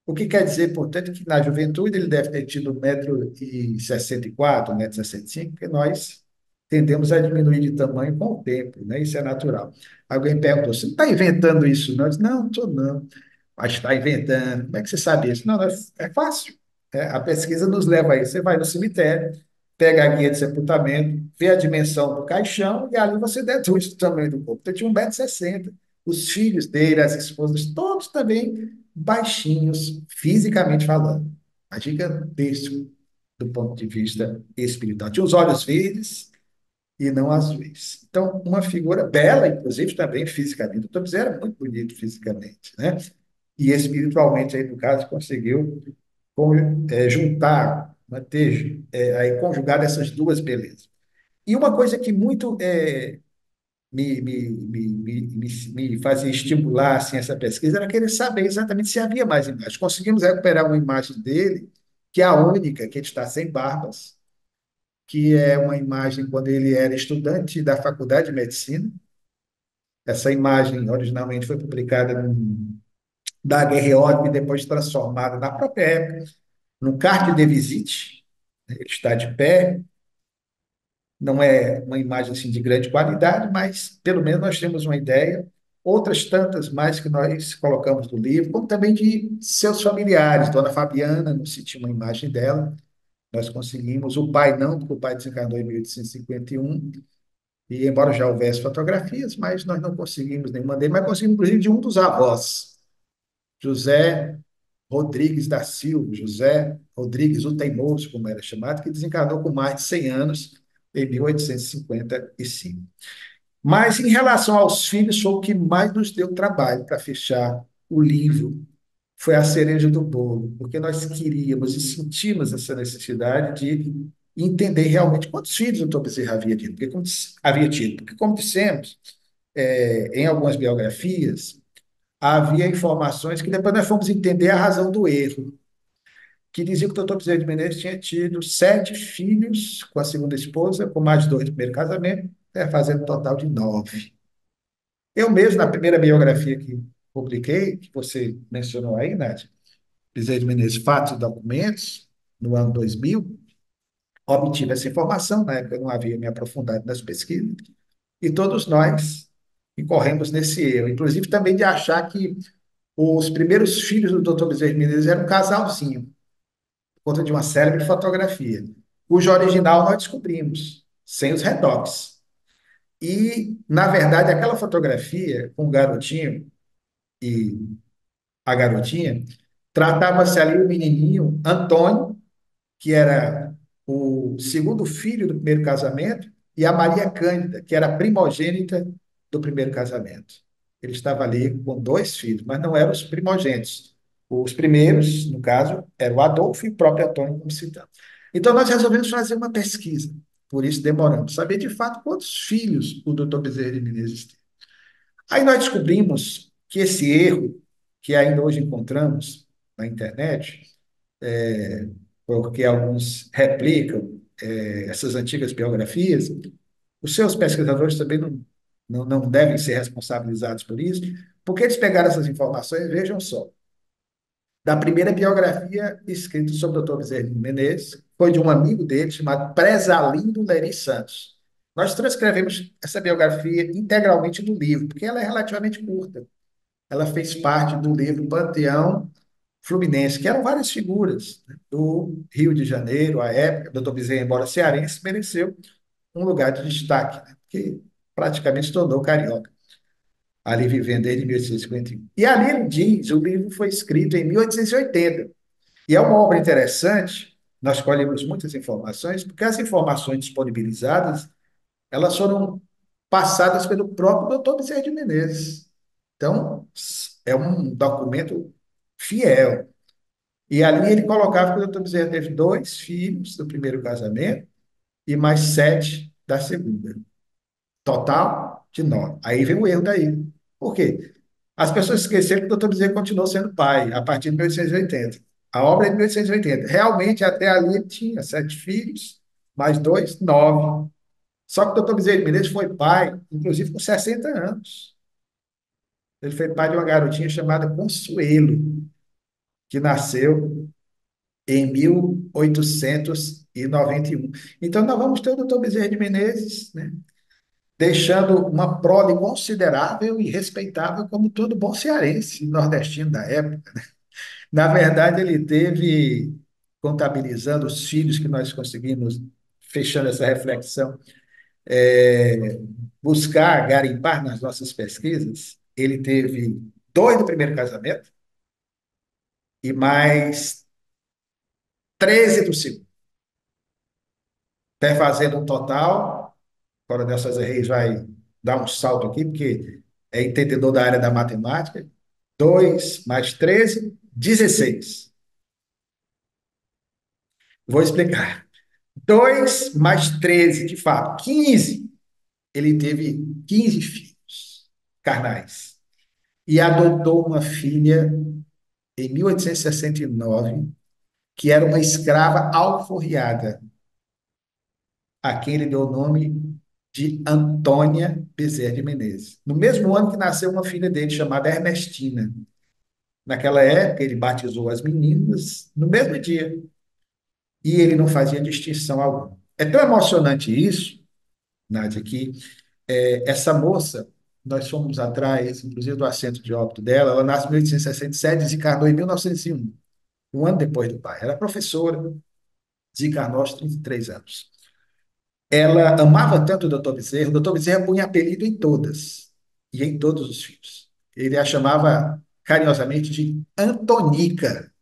O que quer dizer, portanto, que na juventude ele deve ter tido 1,64 m, 1,65 m, porque nós tendemos a diminuir de tamanho com o tempo, né? Isso é natural. Alguém perguntou, você não está inventando isso, não? Eu disse, não, não estou, não. Mas está inventando. Como é que você sabe isso? Não, é fácil. A pesquisa nos leva a isso. Você vai no cemitério, pega a guia de sepultamento, vê a dimensão do caixão e ali você deduz o tamanho do corpo. Então, tinha 1,60 m. Os filhos dele, as esposas, todos também baixinhos, fisicamente falando, mas gigantesco do ponto de vista espiritual. Tinha os olhos verdes e não azuis. Então, uma figura bela, inclusive, também fisicamente. O doutor Bezerra era muito bonito fisicamente, né? E espiritualmente, aí, no caso, conseguiu juntar, manter, aí, conjugar essas duas belezas. E uma coisa que muito me fazia estimular assim, essa pesquisa era querer saber exatamente se havia mais imagens. Conseguimos recuperar uma imagem dele, que é a única, que ele está sem barbas, que é uma imagem quando ele era estudante da Faculdade de Medicina. Essa imagem originalmente foi publicada num daguerreótipo e depois transformada na própria época, no carte de visite. Ele está de pé, não é uma imagem assim de grande qualidade, mas pelo menos nós temos uma ideia. Outras tantas mais que nós colocamos no livro, como também de seus familiares. Dona Fabiana, não se tinha uma imagem dela, nós conseguimos, o pai não, porque o pai desencarnou em 1851, e embora já houvesse fotografias, mas nós não conseguimos nenhuma dele, mas conseguimos, inclusive, de um dos avós, José Rodrigues da Silva, José Rodrigues, o Teimoso, como era chamado, que desencarnou com mais de 100 anos, em 1855. Mas, em relação aos filhos, foi o que mais nos deu trabalho para fechar o livro. Foi a cereja do bolo, porque nós queríamos e sentimos essa necessidade de entender realmente quantos filhos o Tom Bezerra havia tido. Porque, como dissemos, em algumas biografias, havia informações que depois nós fomos entender a razão do erro, que dizia que o doutor Bezerra de Menezes tinha tido 7 filhos com a segunda esposa, com mais 2 do primeiro casamento, fazendo um total de 9. Eu mesmo, na primeira biografia que publiquei, que você mencionou aí, Nath, Bezerra de Menezes, Fatos e Documentos, no ano 2000, obtive essa informação, na época eu não havia me aprofundado nas pesquisas, e todos nós incorremos nesse erro, inclusive também de achar que os primeiros filhos do Dr. Bezerra de Menezes eram um casalzinho, por conta de uma célebre fotografia, cujo original nós descobrimos, sem os retoques. E, na verdade, aquela fotografia com o garotinho e a garotinha, tratava-se ali o menininho Antônio, que era o segundo filho do primeiro casamento, e a Maria Cândida, que era a primogênita do primeiro casamento. Ele estava ali com 2 filhos, mas não eram os primogênitos. Os primeiros, no caso, eram o Adolfo e o próprio Antônio, como citamos. Então, nós resolvemos fazer uma pesquisa, por isso demoramos, saber de fato quantos filhos o doutor Bezerra de Menezes teve. Aí nós descobrimos que esse erro, que ainda hoje encontramos na internet, porque alguns replicam essas antigas biografias, os seus pesquisadores também não devem ser responsabilizados por isso, porque eles pegaram essas informações, vejam só, da primeira biografia escrita sobre o Dr. Bezerra de Menezes, foi de um amigo dele chamado Prezalindo Leri Santos. Nós transcrevemos essa biografia integralmente no livro, porque ela é relativamente curta. Ela fez parte do livro Panteão Fluminense, que eram várias figuras, né, do Rio de Janeiro, à época. Doutor Bezerra, embora cearense, mereceu um lugar de destaque, né, porque praticamente se tornou carioca, ali vivendo desde 1851. E ali ele diz, o livro foi escrito em 1880, e é uma obra interessante, nós colhemos muitas informações, porque as informações disponibilizadas, elas foram passadas pelo próprio doutor Bezerra de Menezes. Então, é um documento fiel. E ali ele colocava que o doutor Bezerra teve 2 filhos do primeiro casamento e mais 7 da segunda. Total de 9. Aí vem o erro daí. Por quê? As pessoas esqueceram que o doutor Bezerra continuou sendo pai a partir de 1880. A obra é de 1880. Realmente, até ali ele tinha 7 filhos, mais 2, 9. Só que o doutor Bezerra de Menezes foi pai, inclusive com 60 anos. Ele foi pai de uma garotinha chamada Consuelo, que nasceu em 1891. Então, nós vamos ter o doutor Bezerra de Menezes, né, deixando uma prole considerável e respeitável, como todo bom cearense e nordestino da época. Na verdade, ele teve, contabilizando os filhos que nós conseguimos, fechando essa reflexão, é, buscar, garimpar nas nossas pesquisas, ele teve 2 do primeiro casamento e mais 13 do segundo. Até fazendo um total, o Coronel César Reis vai dar um salto aqui, porque é entendedor da área da matemática. 2 mais 13, 16. Vou explicar. 2 mais 13, de fato, 15. Ele teve 15 filhos carnais. E adotou uma filha em 1869, que era uma escrava alforriada, a quem ele deu o nome de Antônia Bezerra de Menezes. No mesmo ano que nasceu uma filha dele, chamada Ernestina. Naquela época, ele batizou as meninas no mesmo dia. E ele não fazia distinção alguma. É tão emocionante isso, Nádia, que essa moça, nós fomos atrás, inclusive, do assento de óbito dela, ela nasce em 1867 e desencarnou em 1901, um ano depois do pai. Ela é professora, desencarnou aos 33 anos. Ela amava tanto o Dr. Bezerra punha apelido em todas, e em todos os filhos. Ele a chamava carinhosamente de Antonica.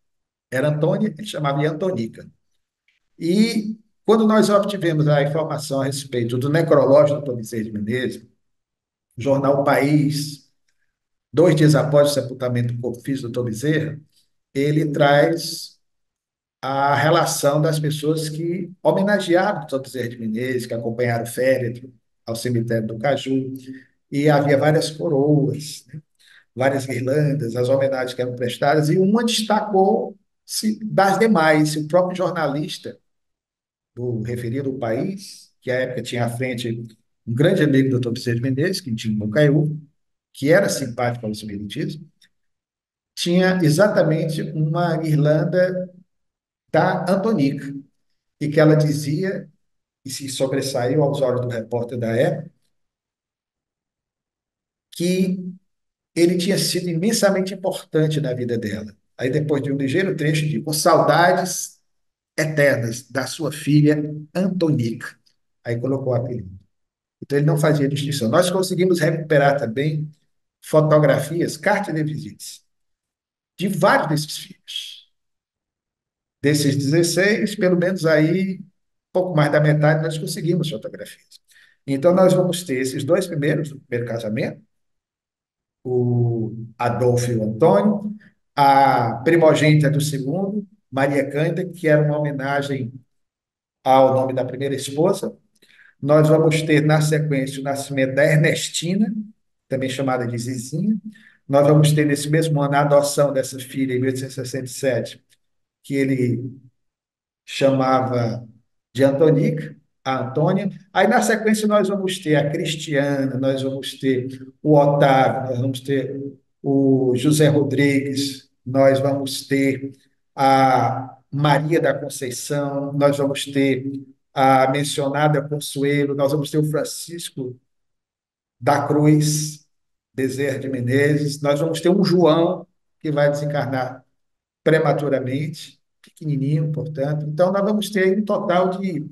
Era Antônia, ele chamava de Antonica. E quando nós obtivemos a informação a respeito do necrológio do Dr. Bezerra de Menezes, o jornal País, 2 dias após o sepultamento do corpo físico do Dr. Bezerra, ele traz a relação das pessoas que homenagearam o Dr. Bezerra de Menezes, que acompanharam o féretro ao cemitério do Caju, e havia várias coroas, né, várias guirlandas, as homenagens que eram prestadas, e uma destacou-se das demais. O próprio jornalista do referido país, que à época tinha à frente um grande amigo do Dr. Bezerra de Menezes, que tinha no Caiú, que era simpático ao espiritismo, tinha exatamente uma guirlanda da Antonica, e que ela dizia, e se sobressaiu aos olhos do repórter da época, que ele tinha sido imensamente importante na vida dela. Aí, depois de um ligeiro trecho, de com saudades eternas da sua filha Antonica. Aí colocou o apelido. Então, ele não fazia distinção. Nós conseguimos recuperar também fotografias, cartas de visitas, de vários desses filhos. Desses 16, pelo menos aí, pouco mais da metade, nós conseguimos fotografias. Então, nós vamos ter esses dois primeiros, do primeiro casamento, o Adolfo e o Antônio, a primogênita do segundo, Maria Cândida, que era uma homenagem ao nome da primeira esposa. Nós vamos ter, na sequência, o nascimento da Ernestina, também chamada de Zizinha. Nós vamos ter, nesse mesmo ano, a adoção dessa filha, em 1867, que ele chamava de Antonica, a Antônia. Aí, na sequência, nós vamos ter a Cristiana, nós vamos ter o Otávio, nós vamos ter o José Rodrigues, nós vamos ter a Maria da Conceição, nós vamos ter a mencionada Consuelo, nós vamos ter o Francisco da Cruz Bezerra de Menezes, nós vamos ter um João, que vai desencarnar prematuramente, pequenininho, portanto. Então, nós vamos ter um total de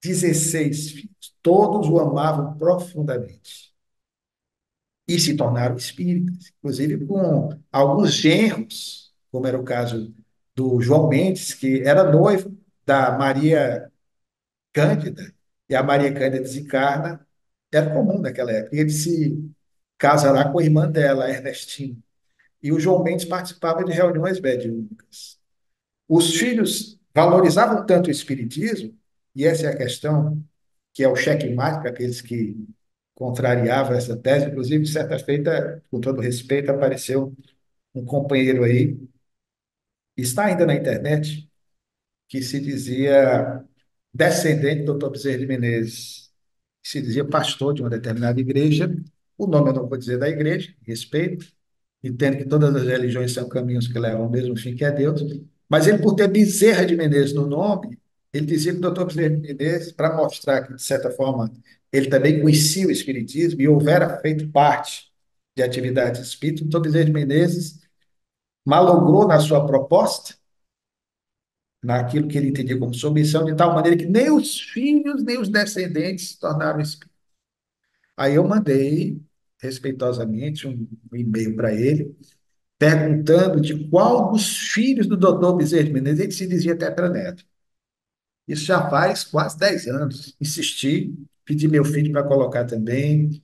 16 filhos. Todos o amavam profundamente e se tornaram espíritas, inclusive com alguns genros, como era o caso do João Mendes, que era noivo da Maria Cândida, e a Maria Cândida desencarna, era comum naquela época. E ele se casará com a irmã dela, a Ernestina. E o João Mendes participava de reuniões mediúnicas. Os filhos valorizavam tanto o espiritismo, e essa é a questão, que é o checkmate para aqueles que contrariavam essa tese. Inclusive, certa feita, com todo respeito, apareceu um companheiro aí, está ainda na internet, que se dizia descendente do Dr. Bezerra de Menezes, se dizia pastor de uma determinada igreja. O nome eu não vou dizer da igreja, respeito, entendo que todas as religiões são caminhos que levam ao mesmo fim, que é Deus, mas ele, por ter Bezerra de Menezes no nome, ele dizia que o doutor Bezerra de Menezes, para mostrar que, de certa forma, ele também conhecia o Espiritismo e houvera feito parte de atividades espíritas, o doutor Bezerra de Menezes malogrou na sua proposta, naquilo que ele entendia como sua missão, de tal maneira que nem os filhos, nem os descendentes se tornaram espíritas. Aí eu mandei, respeitosamente, um e-mail para ele, perguntando de qual dos filhos do doutor Bezerra de Menezes ele se dizia tetraneto. Isso já faz quase 10 anos. Insisti, pedi meu filho para colocar também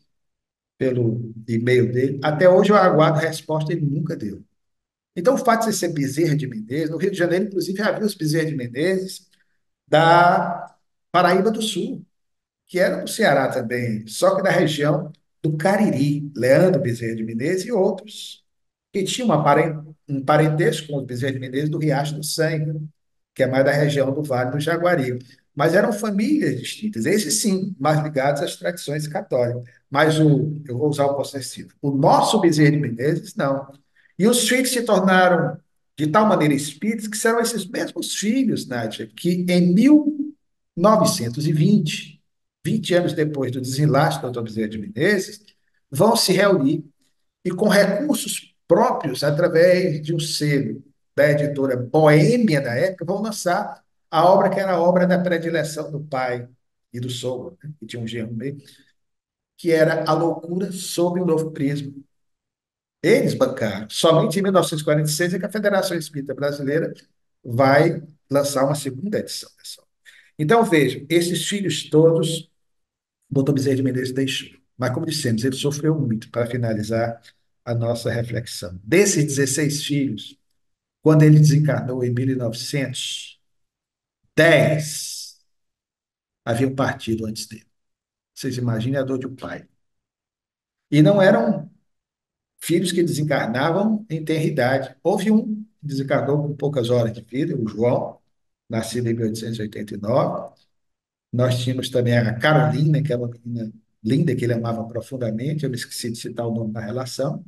pelo e-mail dele. Até hoje eu aguardo a resposta, ele nunca deu. Então, o fato de ser Bezerra de Menezes, no Rio de Janeiro, inclusive, havia os Bezerra de Menezes da Paraíba do Sul, que era no Ceará também, só que na região do Cariri, Leandro Bezerra de Menezes e outros, que tinham um parentesco com os Bezerra de Menezes do Riacho do Sangue, que é mais da região do Vale do Jaguaribe. Mas eram famílias distintas, esses sim, mais ligados às tradições católicas. Mas eu vou usar o possessivo. O nosso Bezerra de Menezes, não. E os filhos se tornaram de tal maneira espíritos que serão esses mesmos filhos, Nádia, que em 1920, 20 anos depois do desenlace do Dr. Bezerra de Menezes, vão se reunir e com recursos próprios, através de um selo da editora Boêmia da época, vão lançar a obra que era a obra da predileção do pai e do sogro, né, que tinha um genro meio, que era A Loucura sob um Novo Prisma. Eles bancaram. Somente em 1946 é que a Federação Espírita Brasileira vai lançar uma segunda edição dessa obra. Então, vejam, esses filhos todos, o doutor Bezerra de Menezes deixou. Mas, como dissemos, ele sofreu muito, para finalizar a nossa reflexão. Desses 16 filhos, quando ele desencarnou em 1900, 10 haviam partido antes dele. Vocês imaginem a dor de um pai. E não eram filhos que desencarnavam em tenra idade. Houve um que desencarnou com poucas horas de vida, o João, nascido em 1889. Nós tínhamos também a Carolina, que é uma menina linda, que ele amava profundamente, eu me esqueci de citar o nome da relação.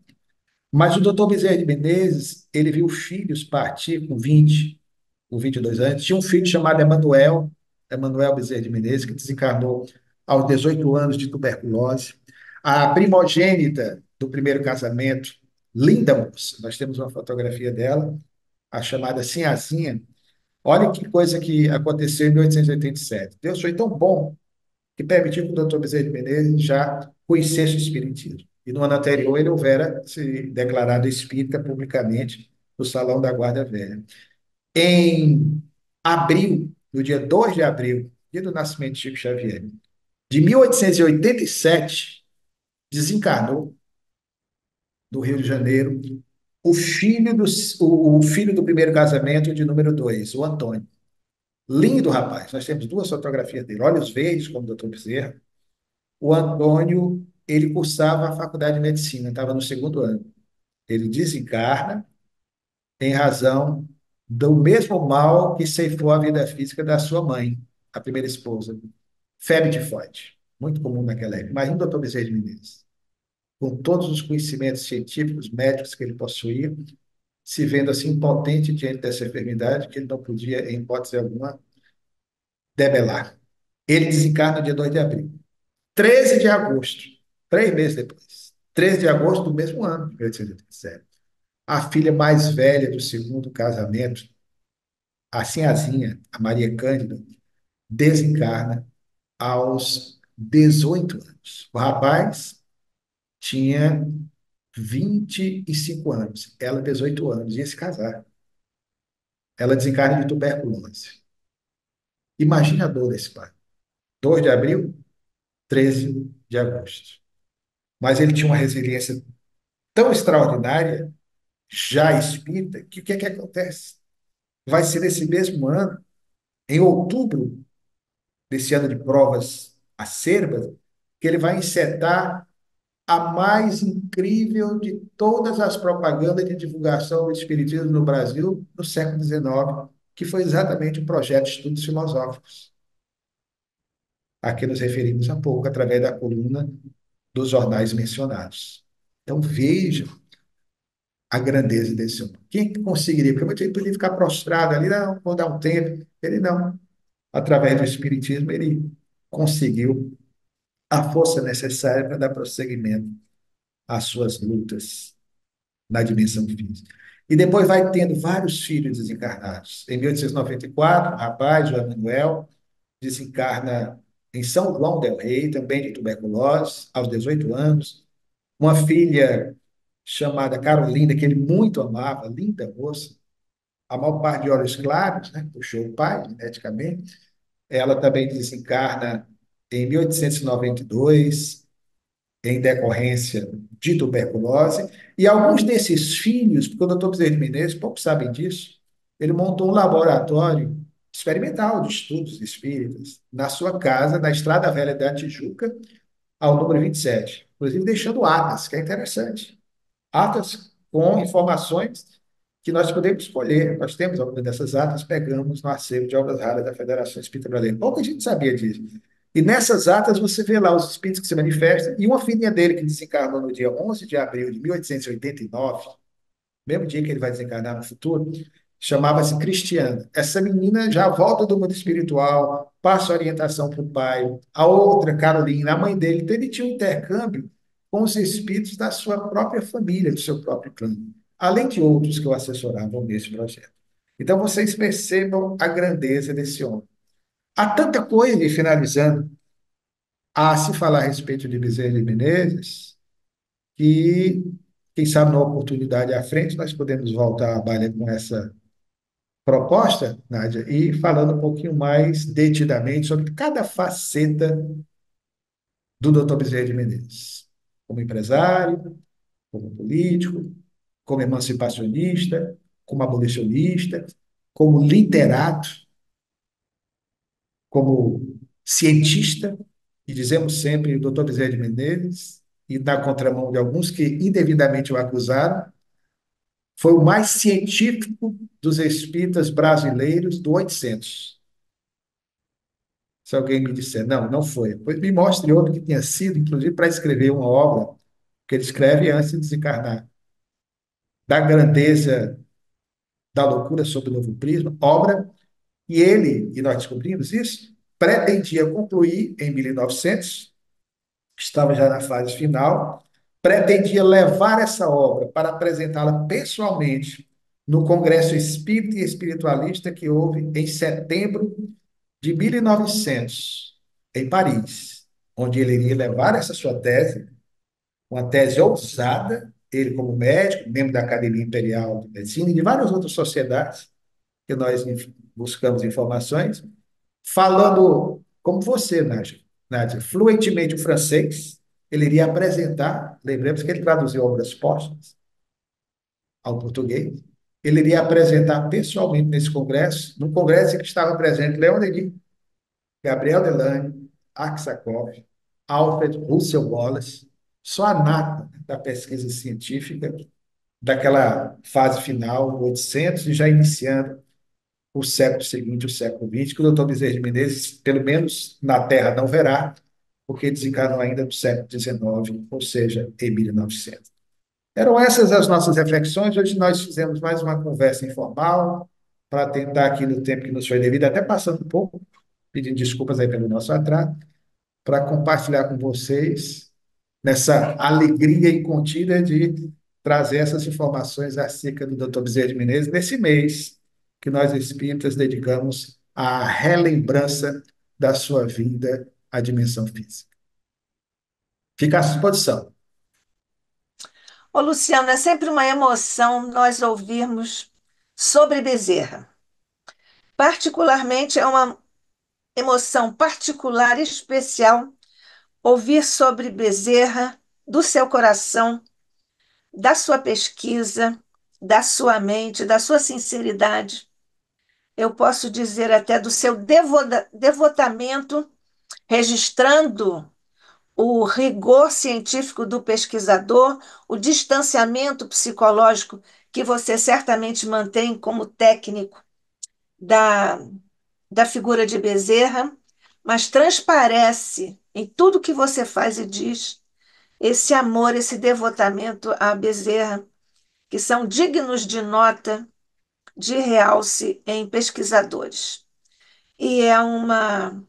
Mas o doutor Bezerra de Menezes, ele viu filhos partir com 22 anos. Tinha um filho chamado Emanuel, Emanuel Bezerra de Menezes, que desencarnou aos 18 anos de tuberculose. A primogênita do primeiro casamento, linda moça, nós temos uma fotografia dela, a chamada Sinhazinha. Olha que coisa que aconteceu em 1887. Deus foi tão bom que permitiu que o doutor Bezerra de Menezes já conhecesse o Espiritismo. E no ano anterior ele houvera se declarado espírita publicamente no Salão da Guarda Velha. Em abril, no dia 2 de abril, dia do nascimento de Chico Xavier, de 1887, desencarnou do Rio de Janeiro o filho do primeiro casamento de número 2, o Antônio. Lindo rapaz, nós temos duas fotografias dele, olhos verdes, como o doutor Bezerra. O Antônio, ele cursava a faculdade de medicina, estava no segundo ano. Ele desencarna em razão do mesmo mal que ceifou a vida física da sua mãe, a primeira esposa, febre tifoide, muito comum naquela época. Imagina o doutor Bezerra de Menezes, com todos os conhecimentos científicos, médicos que ele possuía, se vendo assim impotente diante dessa enfermidade que ele não podia, em hipótese alguma, debelar. Ele desencarna no dia 2 de abril. 13 de agosto, 3 meses depois, 13 de agosto do mesmo ano, 1887, a filha mais velha do segundo casamento, a Sinhazinha, a Maria Cândida, desencarna aos 18 anos. O rapaz tinha 25 anos, ela 18 anos, ia se casar. Ela desencarna de tuberculose. Imagina a dor desse pai. 2 de abril, 13 de agosto. Mas ele tinha uma resiliência tão extraordinária, já espírita, que o que é que acontece? Vai ser nesse mesmo ano, em outubro desse ano de provas acerbas, que ele vai encetar a mais incrível de todas as propagandas de divulgação do espiritismo no Brasil no século XIX, que foi exatamente o projeto de estudos filosóficos, a que nos referimos há pouco, através da coluna dos jornais mencionados. Então, vejam a grandeza desse homem. Quem conseguiria? Porque muita gente podia ficar prostrado ali, não, vou dar um tempo. Ele não. Através do Espiritismo, ele conseguiu a força necessária para dar prosseguimento às suas lutas na dimensão física. E depois vai tendo vários filhos desencarnados. Em 1894, o rapaz, o Emanuel, desencarna em São João del Rei, também de tuberculose, aos 18 anos. Uma filha chamada Carolina, que ele muito amava, linda moça, a maior parte de olhos claros, né? Puxou o pai, geneticamente. Ela também desencarna em 1892, em decorrência de tuberculose. E alguns desses filhos, porque o doutor Bezerra de Menezes, poucos sabem disso, ele montou um laboratório experimental de estudos espíritas na sua casa, na Estrada Velha da Tijuca, ao número 27. Inclusive deixando atas, que é interessante. Atas com informações que nós podemos escolher. Nós temos algumas dessas atas, pegamos no acervo de obras raras da Federação Espírita Brasileira. Pouca gente sabia disso. E nessas atas você vê lá os espíritos que se manifestam, e uma filhinha dele que desencarnou no dia 11 de abril de 1889, mesmo dia que ele vai desencarnar no futuro, chamava-se Cristiana. Essa menina já volta do mundo espiritual, passa orientação para o pai, a outra, Carolina, a mãe dele. Então ele tinha um intercâmbio com os espíritos da sua própria família, do seu próprio clã, além de outros que o assessoravam nesse projeto. Então, vocês percebam a grandeza desse homem. Há tanta coisa, e finalizando, a se falar a respeito de Bezerra de Menezes, que, quem sabe, na oportunidade à frente, nós podemos voltar à baila com essa proposta, Nádia, e falando um pouquinho mais detidamente sobre cada faceta do Dr. Bezerra de Menezes, como empresário, como político, como emancipacionista, como abolicionista, como literato, como cientista, e dizemos sempre o Dr. Bezerra de Menezes, e na contramão de alguns que indevidamente o acusaram, foi o mais científico dos espíritas brasileiros do 800. Se alguém me disser, não, não foi, pois me mostre outro que tenha sido, inclusive, para escrever uma obra que ele escreve antes de desencarnar, da grandeza, da loucura sob o novo prisma, obra, e ele, e nós descobrimos isso, pretendia concluir em 1900, que estava já na fase final, pretendia levar essa obra para apresentá-la pessoalmente no Congresso Espírita e Espiritualista que houve em setembro de 1900, em Paris, onde ele iria levar essa sua tese, uma tese ousada, ele como médico, membro da Academia Imperial de Medicina e de várias outras sociedades que nós buscamos informações, falando como você, Nádia, fluentemente o francês, ele iria apresentar, lembremos que ele traduziu obras póstumas ao português, ele iria apresentar pessoalmente nesse congresso, num congresso em que estava presente Leon Denis, Gabriel Delane, Aksakov, Alfred Russel Wallace, só a nata da pesquisa científica daquela fase final, 800, e já iniciando o século seguinte, o século XX, que o doutor Bezerra de Menezes, pelo menos na Terra, não verá, porque desencarnou ainda no século XIX, ou seja, em 1900. Eram essas as nossas reflexões. Hoje nós fizemos mais uma conversa informal, para tentar aqui no tempo que nos foi devido, até passando um pouco, pedindo desculpas aí pelo nosso atraso, para compartilhar com vocês nessa alegria incontida de trazer essas informações acerca do Dr. Bezerra de Menezes nesse mês que nós espíritas dedicamos à relembrança da sua vida à dimensão física. Fica à sua disposição. Ô, Luciano, é sempre uma emoção nós ouvirmos sobre Bezerra. Particularmente, é uma emoção particular, especial, ouvir sobre Bezerra, do seu coração, da sua pesquisa, da sua mente, da sua sinceridade. Eu posso dizer até do seu devotamento, registrando o rigor científico do pesquisador, o distanciamento psicológico que você certamente mantém como técnico da, da figura de Bezerra, mas transparece em tudo que você faz e diz esse amor, esse devotamento a Bezerra, que são dignos de nota, de realce em pesquisadores. E é uma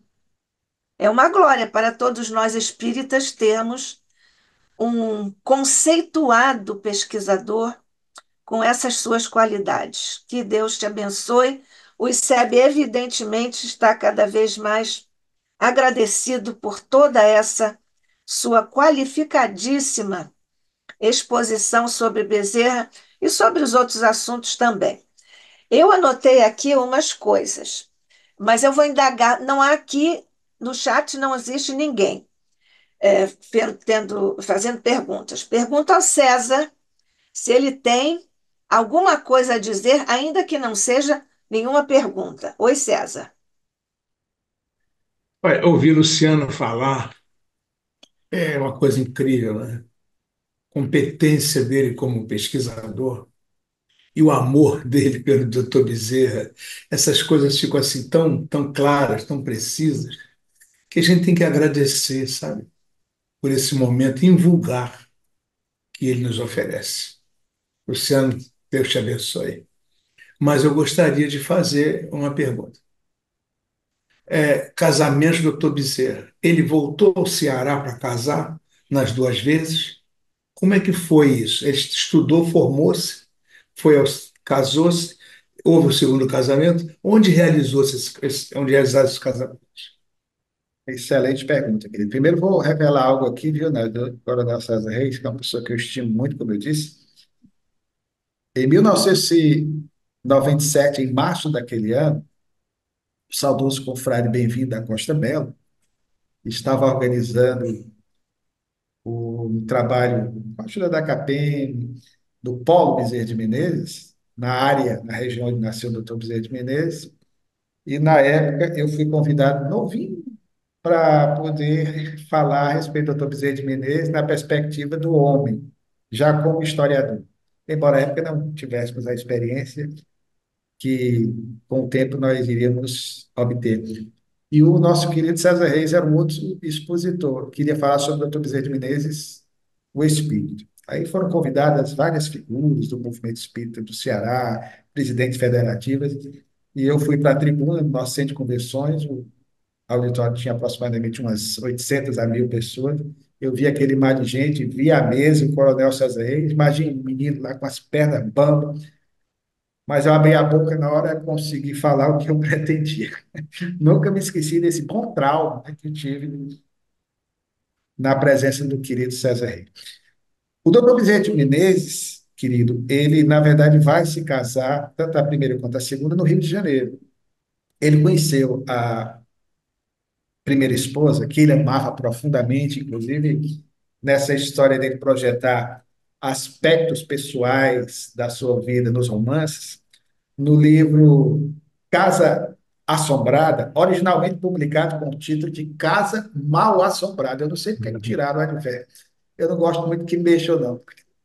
glória para todos nós espíritas termos um conceituado pesquisador com essas suas qualidades. Que Deus te abençoe. O ICEB, evidentemente, está cada vez mais agradecido por toda essa sua qualificadíssima exposição sobre Bezerra e sobre os outros assuntos também. Eu anotei aqui umas coisas, mas eu vou indagar. Não há aqui no chat, não existe ninguém fazendo perguntas. Pergunta ao César se ele tem alguma coisa a dizer, ainda que não seja nenhuma pergunta. Oi, César. Olha, ouvir Luciano falar é uma coisa incrível, né? Competência dele como pesquisador e o amor dele pelo Dr. Bezerra, essas coisas ficam assim tão claras, tão precisas, que a gente tem que agradecer, sabe, por esse momento invulgar que ele nos oferece. Luciano, Deus te abençoe. Mas eu gostaria de fazer uma pergunta. Casamento do Dr. Bezerra, ele voltou ao Ceará para casar nas duas vezes? Como é que foi isso? Ele estudou, formou-se, casou-se. houve o segundo casamento? Onde onde realizaram esse casamento? Excelente pergunta, querido. Primeiro, vou revelar algo aqui, viu, né, do Coronel César Reis, que é uma pessoa que eu estimo muito, como eu disse. Em 1997, em março daquele ano, o saudoso confrade Bem-vindo da Costa Belo estava organizando o trabalho com a ajuda da CAPEM, do Polo Bezerra de Menezes, na área, na região onde nasceu o doutor Bezerra de Menezes, e na época eu fui convidado novinho para poder falar a respeito do doutor Bezerra de Menezes na perspectiva do homem, já como historiador. Embora à época não tivéssemos a experiência que, com o tempo, nós iríamos obter. E o nosso querido César Reis era um outro expositor, queria falar sobre o doutor Bezerra de Menezes, o espírito. Aí foram convidadas várias figuras do movimento espírita do Ceará, presidentes federativas, e eu fui para a tribuna, no nosso centro de convenções, o auditório tinha aproximadamente umas 800 a 1.000 pessoas. Eu vi aquele mar de gente, vi a mesa, o coronel César Reis, imagina um menino lá com as pernas bambas, mas eu abri a boca na hora de conseguir falar o que eu pretendia. Nunca me esqueci desse bom trauma, né, que eu tive na presença do querido César Reis. O doutor Vicente Menezes, querido, ele, na verdade, vai se casar, tanto a primeira quanto a segunda, no Rio de Janeiro. Ele conheceu a primeira esposa, que ele amava profundamente, inclusive nessa história dele projetar aspectos pessoais da sua vida nos romances, no livro Casa Assombrada, originalmente publicado com o título de Casa Mal Assombrada. Eu não sei porque que tiraram o advérbio. Eu não gosto muito que mexam, não.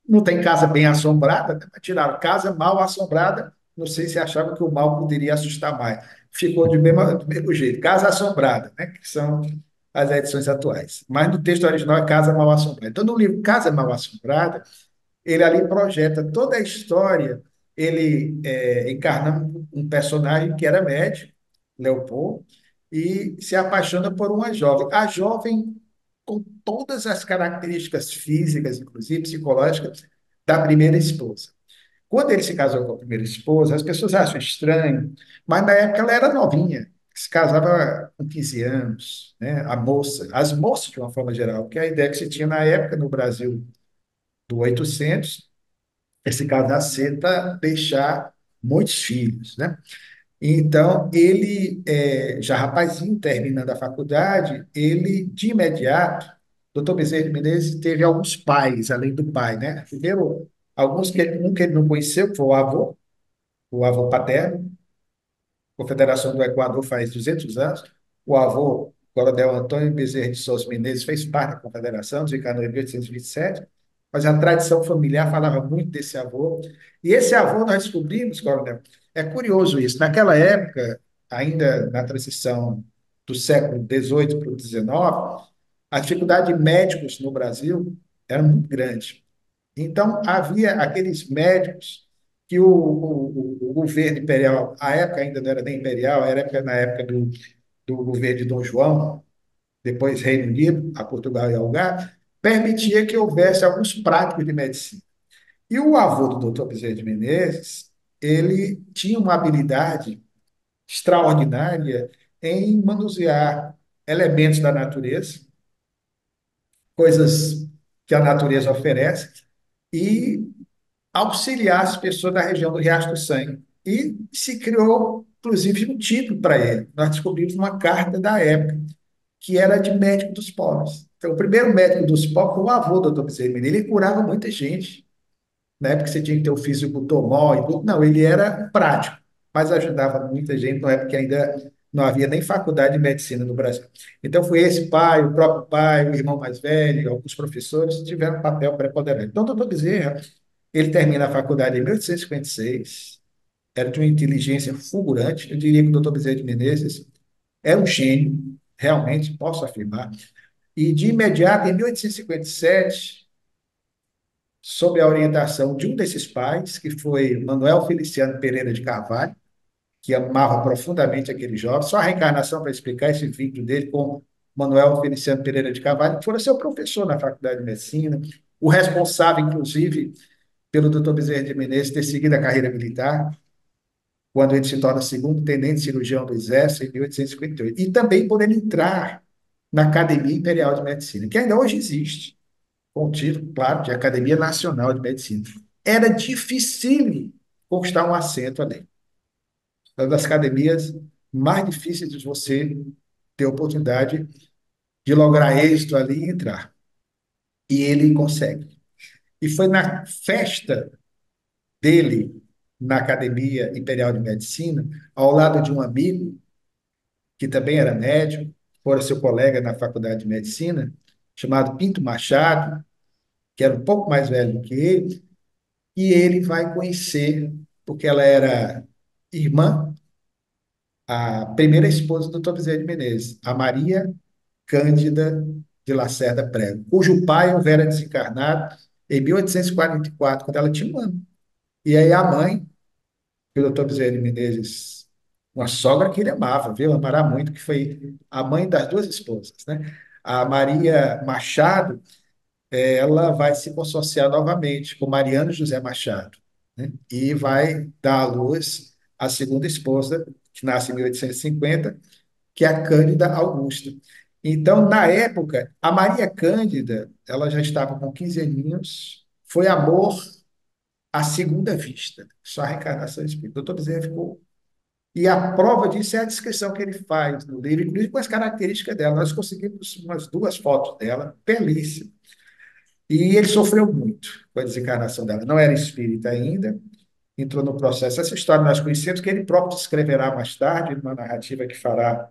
Não tem casa bem assombrada, né? Mas tiraram casa mal assombrada. Não sei se achavam que o mal poderia assustar mais. Ficou do mesmo jeito. Casa assombrada, né? Que são as edições atuais. Mas no texto original é Casa Mal Assombrada. Então, no livro Casa Mal Assombrada, ele ali projeta toda a história, ele encarnando um personagem que era médico, Leopoldo, e se apaixona por uma jovem. A jovem, com todas as características físicas, inclusive psicológicas, da primeira esposa. Quando ele se casou com a primeira esposa, as pessoas acham estranho, mas na época ela era novinha, se casava com 15 anos, né? A moça, as moças de uma forma geral, que é a ideia que se tinha na época no Brasil do 800, esse casar cedo para deixar muitos filhos, né? Então, ele, já rapazinho, terminando a faculdade, ele, de imediato, doutor Bezerra de Menezes teve alguns pais, além do pai, né? Primeiro, alguns um que ele não conheceu, que foi o avô paterno, Confederação do Equador faz 200 anos. O avô, Coronel Antônio Bezerra de Souza Menezes, fez parte da Confederação, desencarnou em 1827, mas a tradição familiar falava muito desse avô. E esse avô nós descobrimos, Coronel, é curioso isso, naquela época, ainda na transição do século XVIII para o XIX, a dificuldade de médicos no Brasil era muito grande. Então, havia aqueles médicos que o governo imperial, a época ainda não era nem imperial, era na época do governo de Dom João, depois Reino Unido, a Portugal e Algarve, permitia que houvesse alguns práticos de medicina. E o avô do doutor Bezerra de Menezes, ele tinha uma habilidade extraordinária em manusear elementos da natureza, coisas que a natureza oferece, e auxiliar as pessoas da região do Riacho do Sangue. E se criou, inclusive, um título para ele. Nós descobrimos uma carta da época, que era de médico dos pobres. Então, o primeiro médico dos pobres foi o avô do Dr. Bezerra de Menezes. Ele curava muita gente. Na época você tinha que ter o fisicultor e tudo. Não, ele era prático, mas ajudava muita gente na época que ainda não havia nem faculdade de medicina no Brasil. Então, foi esse pai, o próprio pai, o irmão mais velho, alguns professores tiveram um papel preponderante. Então, o doutor Bezerra, ele termina a faculdade em 1856, era de uma inteligência fulgurante. Eu diria que o doutor Bezerra de Menezes era um gênio, realmente, posso afirmar. E, de imediato, em 1857, sob a orientação de um desses pais, que foi Manuel Feliciano Pereira de Carvalho, que amava profundamente aquele jovem, só a reencarnação para explicar esse vínculo dele com Manuel Feliciano Pereira de Carvalho, que foi seu professor na Faculdade de Medicina, o responsável, inclusive, pelo doutor Bezerra de Menezes ter seguido a carreira militar. quando ele se torna segundo tenente cirurgião do Exército, em 1858. E também por ele entrar na Academia Imperial de Medicina, que ainda hoje existe, com o título, claro, de Academia Nacional de Medicina. Era difícil conquistar um assento ali. Uma das academias mais difíceis de você ter oportunidade de lograr êxito ali e entrar. E ele consegue. E foi na festa dele na Academia Imperial de Medicina, ao lado de um amigo que também era médico, fora seu colega na Faculdade de Medicina, chamado Pinto Machado, que era um pouco mais velho do que ele, e ele vai conhecer, porque ela era irmã, a primeira esposa do Dr. Bezerra de Menezes, a Maria Cândida de Lacerda Prego, cujo pai houvera desencarnado em 1844, quando ela tinha um ano. E aí a mãe, que o doutor Bezerra de Menezes, uma sogra que ele amava, viu? Amará muito, que foi a mãe das duas esposas, né? A Maria Machado, ela vai se consorciar novamente com Mariano José Machado, né? E vai dar à luz a segunda esposa, que nasce em 1850, que é a Cândida Augusta. Então, na época, a Maria Cândida, ela já estava com 15 aninhos, foi amor à segunda vista, só a reencarnação espírita. O doutor Bezerra ficou. E a prova disso é a descrição que ele faz no livro, inclusive com as características dela. Nós conseguimos umas duas fotos dela, belíssimas. E ele sofreu muito com a desencarnação dela. Não era espírita ainda, entrou no processo. Essa história nós conhecemos, que ele próprio descreverá mais tarde, numa narrativa que fará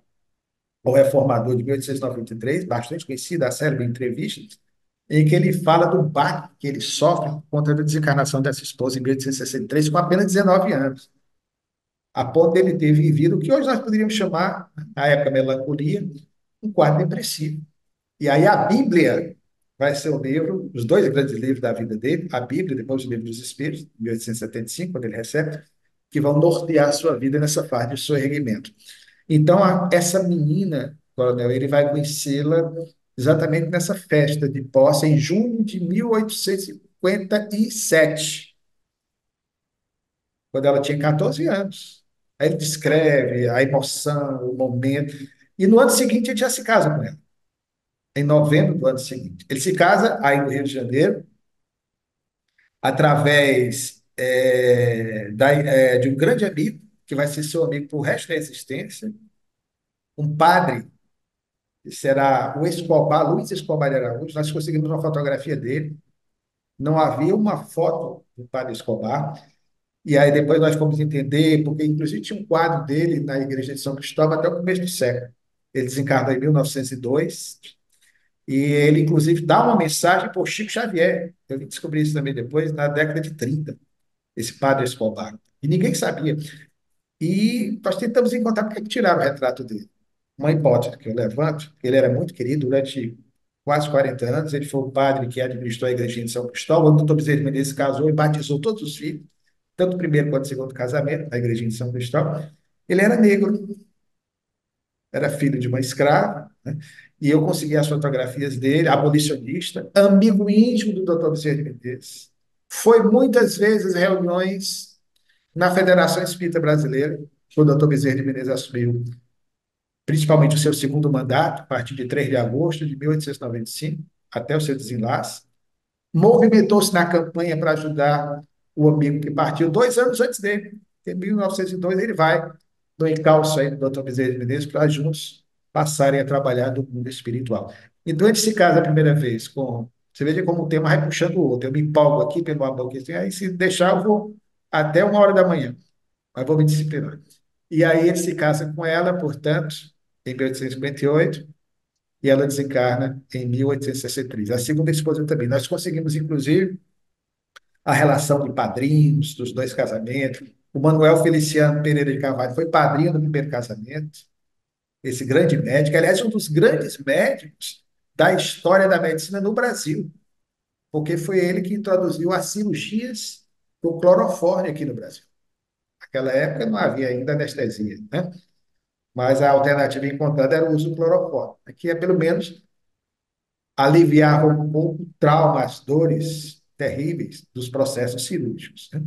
o Reformador de 1893, bastante conhecida, a célebre entrevista, em que ele fala do baque que ele sofre contra a desencarnação dessa esposa em 1863, com apenas 19 anos, a ponto dele ter vivido o que hoje nós poderíamos chamar, na época, melancolia, um quadro depressivo. E aí a Bíblia vai ser o livro, os dois grandes livros da vida dele, a Bíblia, depois o Livro dos Espíritos, em 1875, quando ele recebe, que vão nortear a sua vida nessa fase de seu erguimento. Então, essa menina, coronel, ele vai conhecê-la exatamente nessa festa de posse, em junho de 1857, quando ela tinha 14 anos. Aí ele descreve a emoção, o momento. E no ano seguinte, ele já se casa com ela, em novembro do ano seguinte. Ele se casa aí no Rio de Janeiro, através de um grande amigo, que vai ser seu amigo para o resto da existência, um padre será o Escobar, Luiz Escobar de Araújo. Nós conseguimos uma fotografia dele. Não havia uma foto do padre Escobar. E aí depois nós fomos entender, porque inclusive tinha um quadro dele na igreja de São Cristóvão até o começo do século. Ele desencarnou em 1902. E ele, inclusive, dá uma mensagem para o Chico Xavier. Eu vim descobrir isso também depois, na década de 30, esse padre Escobar. E ninguém sabia. E nós tentamos encontrar porque tiraram o retrato dele. Uma hipótese que eu levanto, ele era muito querido durante quase 40 anos, ele foi o padre que administrou a igrejinha de São Cristóvão. O doutor Bezerra de Menezes casou e batizou todos os filhos, tanto o primeiro quanto o segundo casamento, na igrejinha de São Cristóvão. Ele era negro, era filho de uma escrava, né? E eu consegui as fotografias dele, abolicionista, amigo íntimo do doutor Bezerra de Menezes. Foi muitas vezes reuniões na Federação Espírita Brasileira, que o doutor Bezerra de Menezes assumiu, principalmente o seu segundo mandato, a partir de 3 de agosto de 1895, até o seu desenlace. Movimentou-se na campanha para ajudar o amigo que partiu 2 anos antes dele. Em 1902, ele vai no encalço aí do doutor Bezerra de Menezes para juntos passarem a trabalhar no mundo espiritual. Então, ele se casa a primeira vez com... Você veja como um tema vai puxando o outro. Eu me empolgo aqui pelo amor que tem, aí se deixar, eu vou até 1 hora da manhã, mas vou me disciplinar. E aí ele se casa com ela, portanto, em 1858, e ela desencarna em 1863. A segunda esposa também. Nós conseguimos, inclusive, a relação de padrinhos dos dois casamentos. O Manuel Feliciano Pereira de Carvalho foi padrinho do primeiro casamento, esse grande médico, aliás, um dos grandes médicos da história da medicina no Brasil, porque foi ele que introduziu as cirurgias com clorofórmio aqui no Brasil. Naquela época não havia ainda anestesia, né? Mas a alternativa encontrada era o uso do clorofórmio, que é, pelo menos, aliviava um pouco traumas, dores terríveis dos processos cirúrgicos, né?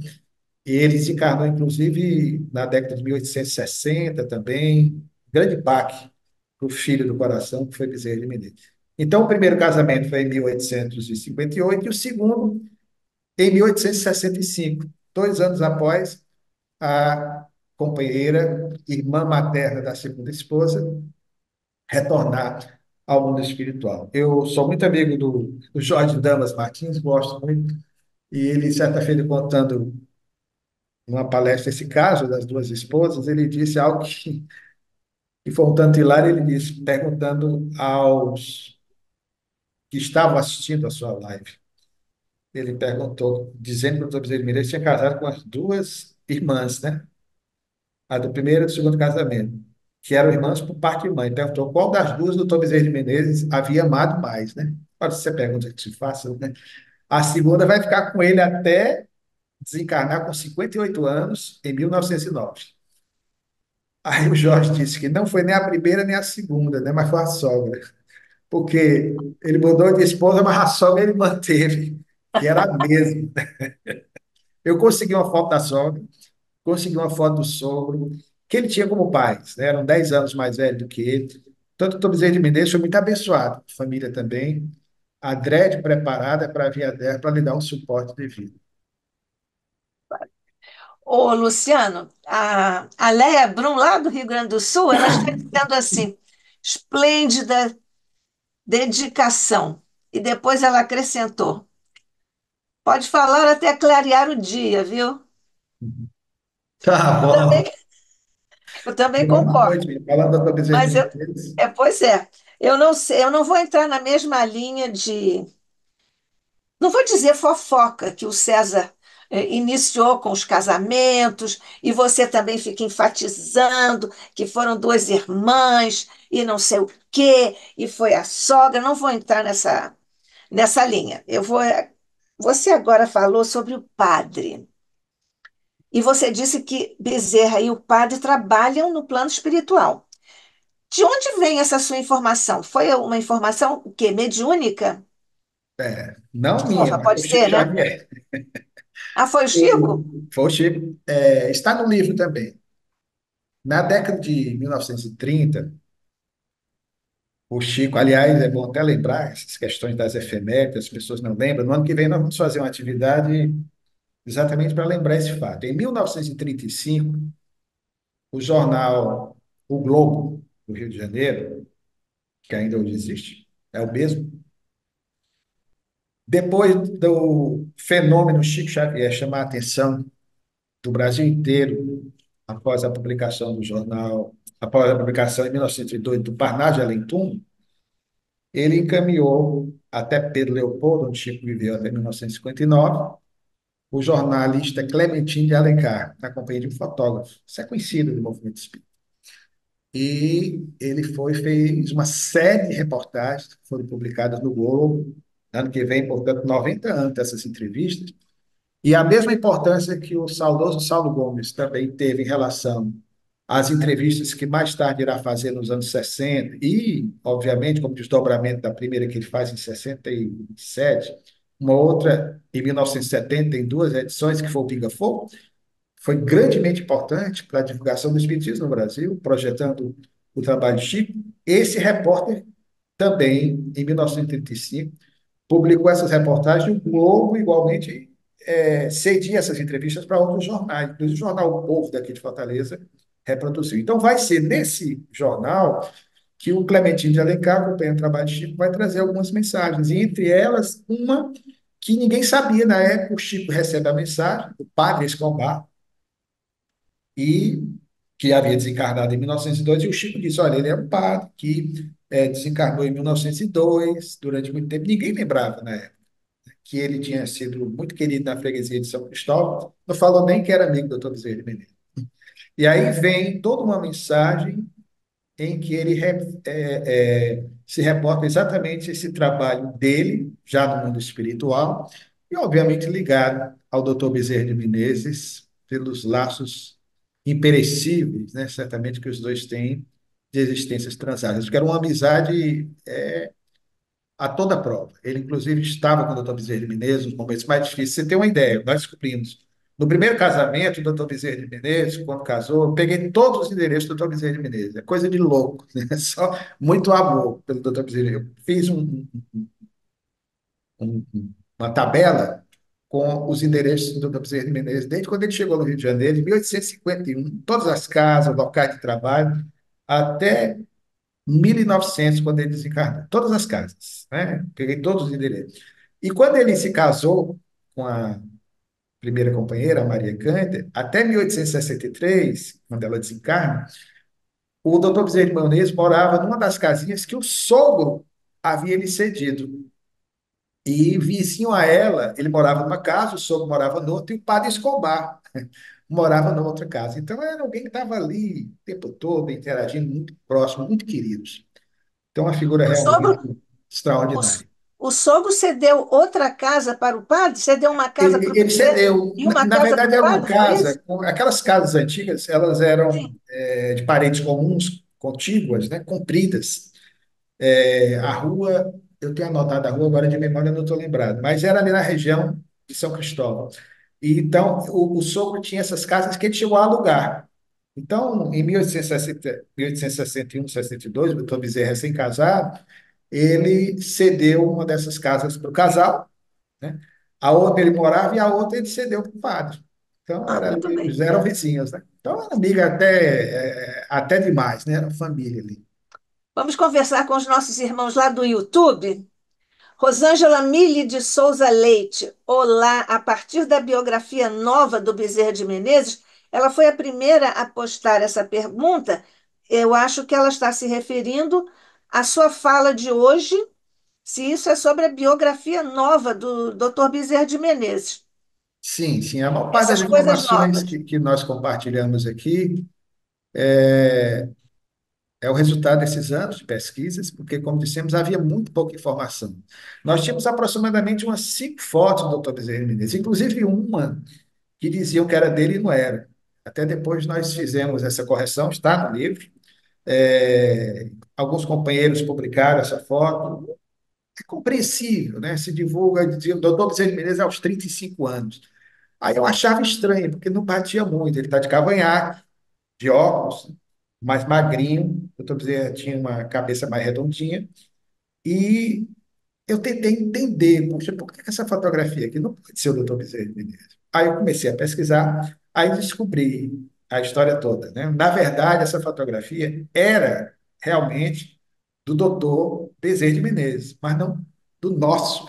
E ele desencarnou, inclusive, na década de 1860 também, grande baque para o filho do coração, que foi Bezerra de Menezes. Então, o primeiro casamento foi em 1858 e o segundo em 1865, 2 anos após a companheira, irmã materna da segunda esposa, retornar ao mundo espiritual. Eu sou muito amigo do Jorge Damas Martins, gosto muito, e ele, certa feita, contando numa palestra esse caso das duas esposas, ele disse algo que foi um tanto hilário, ele disse, perguntando aos que estavam assistindo a sua live. Ele perguntou, dizendo que o Dr. Bezerra de Menezes tinha casado com as duas irmãs, né? A do primeiro e do segundo casamento, que eram irmãs por parte de mãe. Perguntou qual das duas o Dr. Bezerra de Menezes havia amado mais, né? Pode ser pergunta que se faça, né? A segunda vai ficar com ele até desencarnar com 58 anos, em 1909. Aí o Jorge disse que não foi nem a primeira nem a segunda, né? Mas foi a sogra. Porque ele mudou de esposa, mas a sogra ele manteve, que era a mesma. Eu consegui uma foto da sogra, consegui uma foto do sogro, que ele tinha como pais, né? Eram 10 anos mais velho do que ele. Tanto o Tom Bezerra de Menezes foi muito abençoado, família também, adrede preparada para a vida dela, para lhe dar um suporte devido. Ô, Luciano, a Léa Brum, lá do Rio Grande do Sul, ela está dizendo assim, esplêndida dedicação. E depois ela acrescentou, pode falar até clarear o dia, viu? Tá Eu também, bom. eu também Boa concordo. noite. Falando da Tom Bezerra de Mas Menezes. pois é, eu não sei, eu não vou entrar na mesma linha de, não vou dizer fofoca que o César iniciou com os casamentos, e você também fica enfatizando que foram duas irmãs e não sei o quê, e foi a sogra. Não vou entrar nessa linha. Eu vou. Você agora falou sobre o padre. E você disse que Bezerra e o padre trabalham no plano espiritual. De onde vem essa sua informação? Foi uma informação o quê? Mediúnica? Não minha, Nova, mas pode do Chico ser, né? Xavier. Ah, foi o Chico? Foi o Chico. Está no livro também. Na década de 1930, o Chico, aliás, é bom até lembrar essas questões das efemérides, as pessoas não lembram. No ano que vem nós vamos fazer uma atividade exatamente para lembrar esse fato. Em 1935, o jornal O Globo, do Rio de Janeiro, que ainda hoje existe, é o mesmo, depois do fenômeno Chico Xavier chamar a atenção do Brasil inteiro, após a publicação do jornal, após a publicação em 1902 do Parnaso de Além Túmulo, ele encaminhou até Pedro Leopoldo, onde Chico viveu até 1959, o jornalista Clementim de Alencar, na companhia de um fotógrafo. Isso é conhecido do movimento espírita. E ele fez uma série de reportagens que foram publicadas no Globo, ano que vem, portanto, 90 anos dessas entrevistas, e a mesma importância que o saudoso Saulo Gomes também teve em relação às entrevistas que mais tarde irá fazer nos anos 60 e, obviamente, como desdobramento da primeira que ele faz em 67, uma outra em 1970, em duas edições, que foi o Pinga Fogo, foi grandemente importante para a divulgação do Espiritismo no Brasil, projetando o trabalho de Chico. Esse repórter também, em 1935, publicou essas reportagens, e o Globo, igualmente, cedia essas entrevistas para outros jornais. Inclusive, o jornal O Povo, daqui de Fortaleza, reproduziu. Então, vai ser nesse jornal que o Clementinho de Alencar, acompanhando o trabalho de Chico, vai trazer algumas mensagens. E, entre elas, uma que ninguém sabia na época. O Chico recebe a mensagem do padre Escobar, e que havia desencarnado em 1902, e o Chico disse, olha, ele é um padre que desencarnou em 1902, durante muito tempo. Ninguém lembrava, né, que ele tinha sido muito querido na freguesia de São Cristóvão, não falou nem que era amigo do Dr. Bezerra de Menezes. E aí vem toda uma mensagem em que ele se reporta exatamente esse trabalho dele, já no mundo espiritual, e obviamente ligado ao Dr. Bezerra de Menezes, pelos laços imperecíveis, né, certamente que os dois têm de existências transatas, porque era uma amizade a toda prova. Ele, inclusive, estava com o Dr. Bezerra de Menezes nos momentos mais difíceis. Você tem uma ideia, nós descobrimos No primeiro casamento, o doutor Bezerra de Menezes, quando casou, eu peguei todos os endereços do doutor Bezerra de Menezes. É coisa de louco, né? Só muito amor pelo doutor Bezerra. Eu fiz uma tabela com os endereços do doutor Bezerra de Menezes, desde quando ele chegou no Rio de Janeiro, em 1851, todas as casas, locais de trabalho, até 1900, quando ele desencarnou. Todas as casas, né? Peguei todos os endereços. E quando ele se casou com a primeira companheira, a Maria Cândida, até 1863, quando ela desencarna, o doutor Bezerra de Menezes morava numa das casinhas que o sogro havia lhe cedido. E vizinho a ela, ele morava numa casa, o sogro morava noutra, e o padre Escobar morava na outra casa. Então era alguém que estava ali o tempo todo, interagindo, muito próximo, muito queridos. Então, uma figura O realmente sogro, o, extraordinária. o sogro cedeu outra casa para o padre? Cedeu uma casa para o Ele Bezerra cedeu. e uma Na casa para verdade, o era uma padre, foi casa, isso? aquelas casas antigas, elas eram Sim. de paredes comuns, contíguas, né, compridas. A rua, eu tenho anotado a rua, agora de memória eu não estou lembrado, mas era ali na região de São Cristóvão. E, então, o sogro tinha essas casas que ele chegou a alugar. Então, em 1860, 1861, 62, o doutor Bezerra, recém-casado, ele cedeu uma dessas casas para o casal, né? A outra ele morava e a outra ele cedeu para o padre. Então, Ah, muito eles bem. eram vizinhos, né? Então, era amiga até demais, né? Era família ali. Vamos conversar com os nossos irmãos lá do YouTube. Rosângela Mille de Souza Leite. Olá, a partir da biografia nova do Bezerra de Menezes, ela foi a primeira a postar essa pergunta. Eu acho que ela está se referindo à sua fala de hoje, se isso é sobre a biografia nova do Dr. Bezerra de Menezes. Sim, sim. A maior parte das Essas coisas informações novas. que nós compartilhamos aqui é o resultado desses anos de pesquisas, porque, como dissemos, havia muito pouca informação. Nós tínhamos aproximadamente umas 5 fotos do Dr. Bezerra de Menezes, inclusive uma que diziam que era dele e não era. Até depois nós fizemos essa correção, está no livro. Alguns companheiros publicaram essa foto. É compreensível, né? Se divulga, dizia, o doutor Bezerra de Menezes aos 35 anos. Aí eu achava estranho, porque não batia muito. Ele está de cavanhaque, de óculos, mais magrinho. O doutor Bezerra tinha uma cabeça mais redondinha. E eu tentei entender, poxa, por que essa fotografia aqui não pode ser o doutor Bezerra de Menezes? Aí eu comecei a pesquisar, aí descobri a história toda, né? Na verdade, essa fotografia era realmente do doutor Bezerra de Menezes, mas não do nosso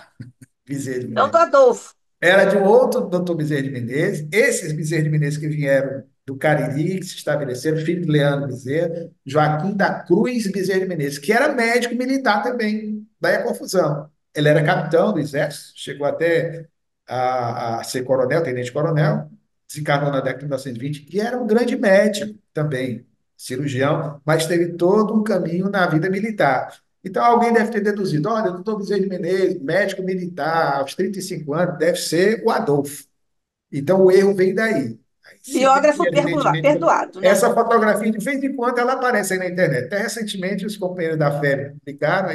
Bezerra de Então, do Menezes. Adolfo. Era de um outro doutor Bezerra de Menezes, esses Bezerra de Menezes que vieram do Cariri, que se estabeleceram, filho de Leandro Bezerra, Joaquim da Cruz Bezerra de Menezes, que era médico militar também, daí a confusão. Ele era capitão do Exército, chegou até a ser coronel, tenente-coronel, desencarnou na década de 1920, e era um grande médico também, cirurgião, mas teve todo um caminho na vida militar. Então, alguém deve ter deduzido: olha, o doutor Bezerra de Menezes, médico militar, aos 35 anos, deve ser o Adolfo. Então, o erro vem daí. Aí se vê que, Biógrafo evidentemente, perdoado, né? essa fotografia, de vez em quando, ela aparece aí na internet. Até recentemente, os companheiros da FEB publicaram,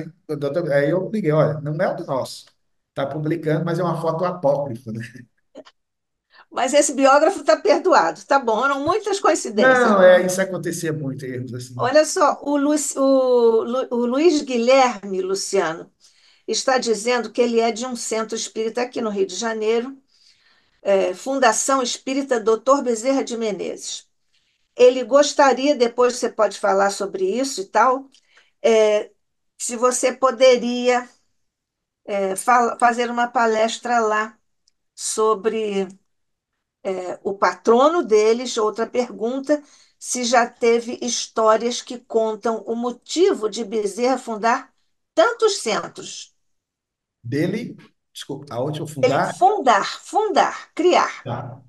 aí eu liguei: olha, não é o do nosso. Está publicando, mas é uma foto apócrifa, né? Mas esse biógrafo está perdoado. Tá bom, eram muitas coincidências. Não, isso acontecia muito, erros assim. Olha só, o Luiz Guilherme Luciano está dizendo que ele é de um centro espírita aqui no Rio de Janeiro, Fundação Espírita Dr. Bezerra de Menezes. Ele gostaria, depois você pode falar sobre isso e tal, é, se você poderia fazer uma palestra lá sobre o patrono deles. Outra pergunta, se já teve histórias que contam o motivo de Bezerra fundar tantos centros. Dele, desculpa, aonde eu Ele fundar? fundar, criar. Tá.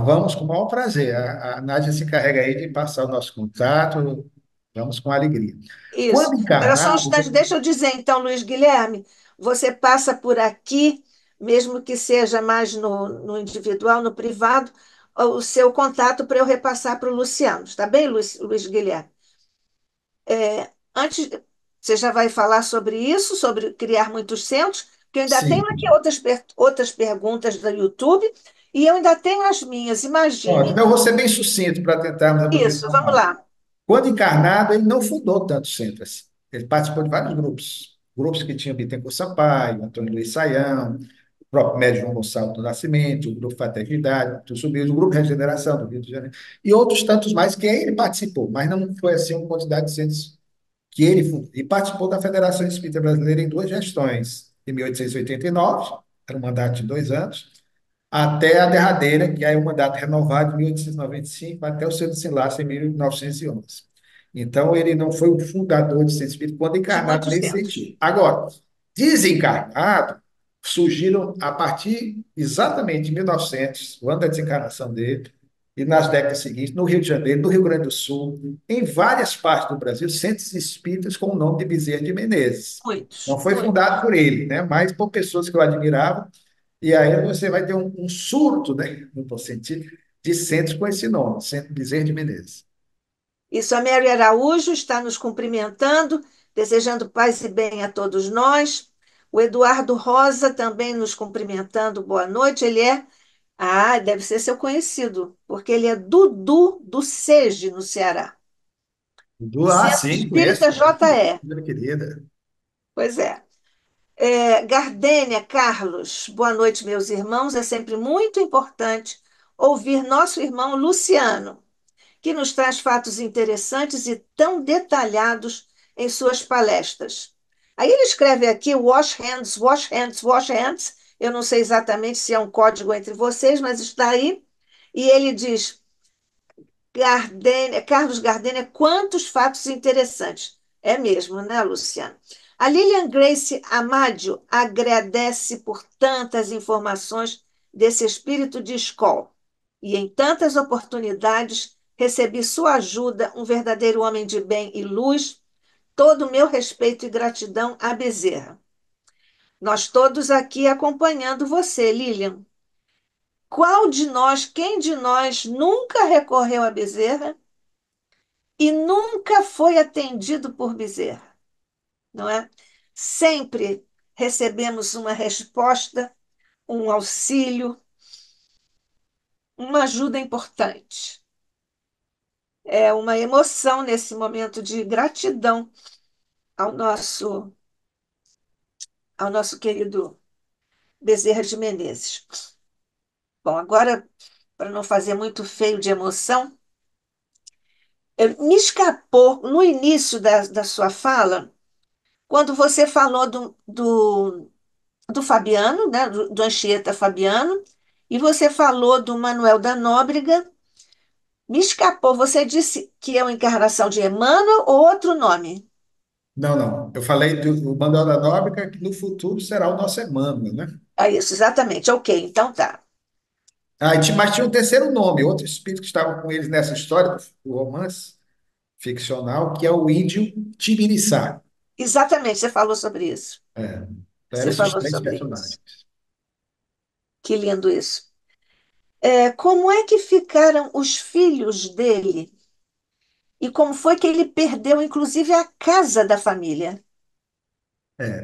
Vamos com o maior prazer. A Nádia se encarrega aí de passar o nosso contato. Vamos com alegria. Isso. Quando Espera só um encarnar, instante, deixa eu dizer então, Luiz Guilherme, você passa por aqui, mesmo que seja mais no individual, no privado, o seu contato para eu repassar para o Luciano. Está bem, Luiz Guilherme? Antes, você já vai falar sobre isso, sobre criar muitos centros, que eu ainda tenho sim, aqui outras perguntas do YouTube, E eu ainda tenho as minhas, Pronto, imagine. então eu vou ser bem sucinto para tentarmos Isso, aproveitar vamos mais. lá. Quando encarnado, ele não fundou tantos centros. Ele participou de vários grupos. Grupos que tinham Bittencourt Sampaio, Antônio Luiz Saião, o próprio Médio João Gonçalves do Nascimento, o Grupo Fraternidade, do Subiu, o Grupo Regeneração do Rio de Janeiro, e outros tantos mais que ele participou, mas não foi assim uma quantidade de centros que ele fundou. E participou da Federação Espírita Brasileira em duas gestões, em 1889, era um mandato de 2 anos, até a derradeira, que é o mandato renovado de 1895 até o seu desenlace em 1911. Então, ele não foi o fundador de Centro Espírita quando De encarnado muitos nesse centros. sentido. Agora, desencarnado, surgiram a partir exatamente de 1900, o ano da desencarnação dele, e nas décadas seguintes, no Rio de Janeiro, no Rio Grande do Sul, em várias partes do Brasil, centros espíritas com o nome de Bezerra de Menezes. Não Muitos, foi fundado muitos. por ele, né, mas por pessoas que o admiravam, e aí você vai ter um surto, né, no bom sentido, de centros com esse nome, Centro Bezerra de Menezes. Isso, a Mary Araújo está nos cumprimentando, desejando paz e bem a todos nós. O Eduardo Rosa também nos cumprimentando, boa noite. Ele é, deve ser seu conhecido, porque ele é Dudu do SEGE, no Ceará. Centro Sim, Espírita conheço. JE. Minha querida. Pois é. Gardênia Carlos, boa noite, meus irmãos. É sempre muito importante ouvir nosso irmão Luciano, que nos traz fatos interessantes e tão detalhados em suas palestras. Aí ele escreve aqui wash hands, wash hands, wash hands. Eu não sei exatamente se é um código entre vocês, mas está aí. E ele diz: Gardênia, Carlos Gardênia, quantos fatos interessantes. É mesmo, né, Luciano? A Lilian Grace Amadio agradece por tantas informações desse espírito de escola. E em tantas oportunidades recebi sua ajuda, um verdadeiro homem de bem e luz. Todo o meu respeito e gratidão a Bezerra. Nós todos aqui acompanhando você, Lilian. Qual de nós, quem de nós nunca recorreu a Bezerra e nunca foi atendido por Bezerra, não é? Sempre recebemos uma resposta, um auxílio, uma ajuda importante. É uma emoção nesse momento de gratidão ao nosso querido Bezerra de Menezes. Bom, agora, para não fazer muito feio de emoção, me escapou no início da sua fala, quando você falou do Fabiano, né, do Anchieta Fabiano, e você falou do Manuel da Nóbrega. Me escapou, você disse que é uma encarnação de Emmanuel ou outro nome? Não, não. Eu falei do Manuel da Nóbrega, que no futuro será o nosso Emmanuel, né? É isso, exatamente. Ok, então tá. Mas tinha um terceiro nome, outro espírito que estava com eles nessa história do romance ficcional, que é o índio Tibiriçá. Exatamente, você falou sobre isso. É. Eram Você esses falou três sobre isso. personagens. Que lindo isso. Como é que ficaram os filhos dele? E como foi que ele perdeu, inclusive, a casa da família?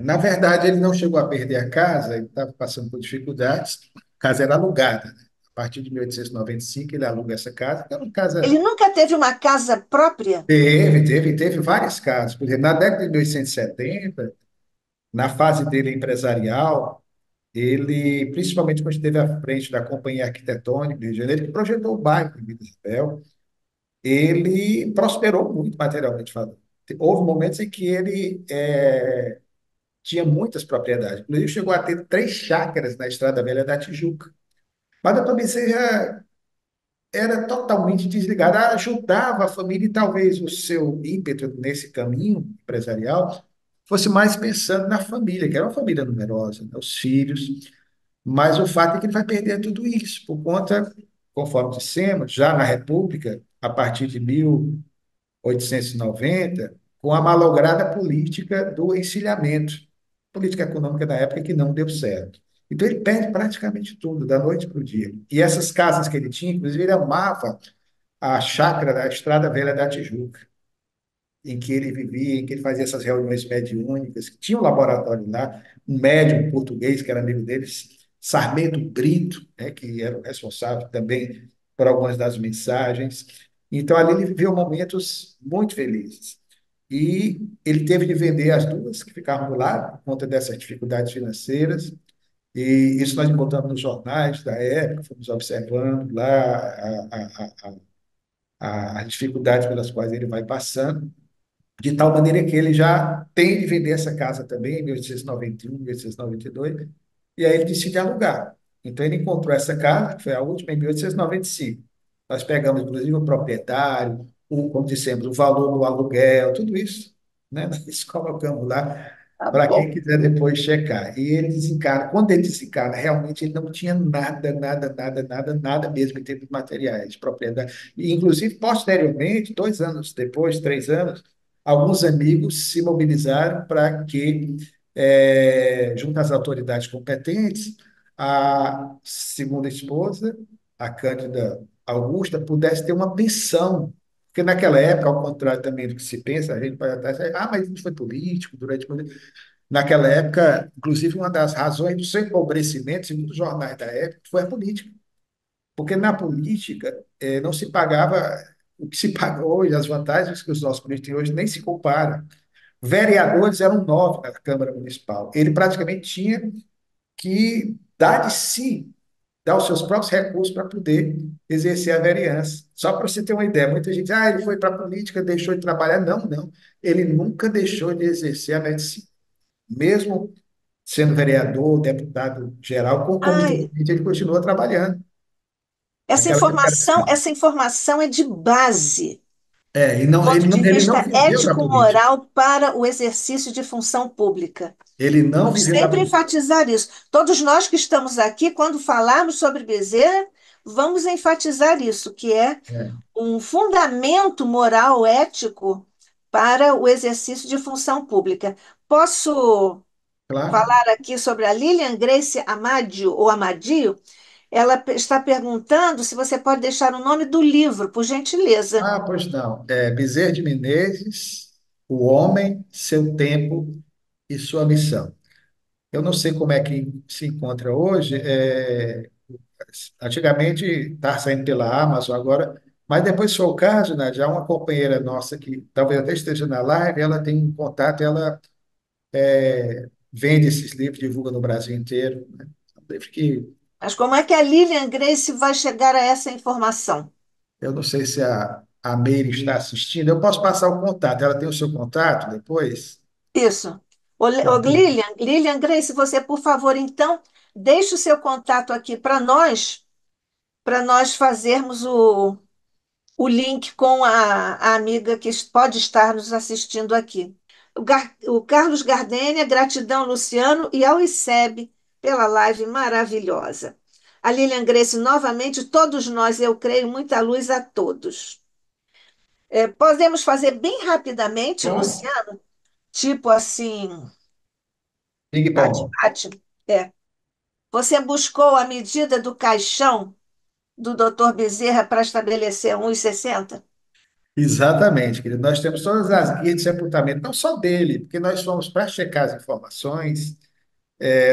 Na verdade, ele não chegou a perder a casa, ele estava passando por dificuldades. A casa era alugada, né? A partir de 1895, ele aluga essa casa, que era uma Ele casa. nunca teve uma casa própria? Teve várias casas. Por exemplo, na década de 1870, na fase dele empresarial, ele, principalmente quando esteve à frente da Companhia Arquitetônica do Rio de Janeiro, que projetou o bairro de Vila Isabel, ele prosperou muito materialmente falando. Houve momentos em que ele tinha muitas propriedades. Inclusive, chegou a ter 3 chácaras na Estrada Velha da Tijuca. Mas a Bezerra era totalmente desligado, ajudava a família e talvez o seu ímpeto nesse caminho empresarial fosse mais pensando na família, que era uma família numerosa, né, os filhos, mas o fato é que ele vai perder tudo isso por conta, conforme dissemos, já na República, a partir de 1890, com a malograda política do encilhamento, política econômica da época que não deu certo. Então ele perde praticamente tudo, da noite para o dia. E essas casas que ele tinha, inclusive ele amava a chácara da Estrada Velha da Tijuca, em que ele vivia, em que ele fazia essas reuniões mediúnicas, tinha um laboratório lá, um médium português que era amigo deles, Sarmento Brito, né, que era o responsável também por algumas das mensagens. Então, ali ele viveu momentos muito felizes. E ele teve de vender as duas que ficavam do lado, por conta dessas dificuldades financeiras. E isso nós botamos nos jornais da época, fomos observando lá as dificuldades pelas quais ele vai passando, de tal maneira que ele já tem de vender essa casa também, em 1891, 1892, e aí ele decide alugar. Então ele encontrou essa casa, que foi a última, em 1895. Nós pegamos, inclusive, o proprietário, como dissemos, o valor do aluguel, tudo isso, né? Nós colocamos lá Tá para quem bom. quiser depois checar. E ele desencarna. Quando ele desencarna, realmente ele não tinha nada mesmo em termos de materiais, propriedade. E, inclusive, posteriormente, 2 anos depois, 3 anos, alguns amigos se mobilizaram para que, junto às autoridades competentes, a segunda esposa, a Cândida Augusta, pudesse ter uma pensão. Porque naquela época, ao contrário também do que se pensa, a gente pode até dizer, mas ele foi político durante muito tempo. Naquela época, inclusive, uma das razões do seu empobrecimento, segundo os jornais da época, foi a política. Porque na política não se pagava o que se paga hoje, as vantagens que os nossos políticos têm hoje nem se comparam. Vereadores eram 9 na Câmara Municipal. Ele praticamente tinha que dar de si, dar os seus próprios recursos para poder exercer a vereança. Só para você ter uma ideia, muita gente diz, ele foi para a política, deixou de trabalhar. Não, não. Ele nunca deixou de exercer a medicina. Mesmo sendo vereador, deputado geral, Ai, concomitantemente, ele continua trabalhando. essa Naquela época era informação, assim. essa informação é de base, E do não, ponto de ele não vista viveu da política. ético-moral para o exercício de função pública. Ele não Vamos viveu da sempre política. enfatizar isso. Todos nós que estamos aqui, quando falarmos sobre Bezerra, vamos enfatizar isso, que é É, um fundamento moral, ético para o exercício de função pública. Posso claro. falar aqui sobre a Lilian Grace Amadio, ou Amadio? Ela está perguntando se você pode deixar o nome do livro, por gentileza. Pois não. Bezerra de Menezes, O Homem, Seu Tempo e Sua Missão. Eu não sei como é que se encontra hoje. Antigamente estava saindo pela Amazon agora, mas depois se for o caso, né, já uma companheira nossa que talvez até esteja na live, ela tem um contato, ela vende esses livros, divulga no Brasil inteiro, né? São livros que Mas como é que a Lilian Grace vai chegar a essa informação? eu não sei se a Meire está assistindo. Eu posso passar o contato. Ela tem o seu contato depois? Isso. Ô, Pronto. Lilian Grace, você, por favor, então, deixe o seu contato aqui para nós fazermos o link com a amiga que pode estar nos assistindo aqui. O Carlos Gardênia, gratidão, Luciano, e ao ICEB pela live maravilhosa. A Lilian Grace, novamente, todos nós, eu creio, muita luz a todos. Podemos fazer bem rapidamente, Bom, Luciano, tipo assim, ping-pong. é. Você buscou a medida do caixão do Dr. Bezerra para estabelecer 1,60? Exatamente, querido. Nós temos todas as guias de sepultamento, não só dele, porque nós fomos para checar as informações,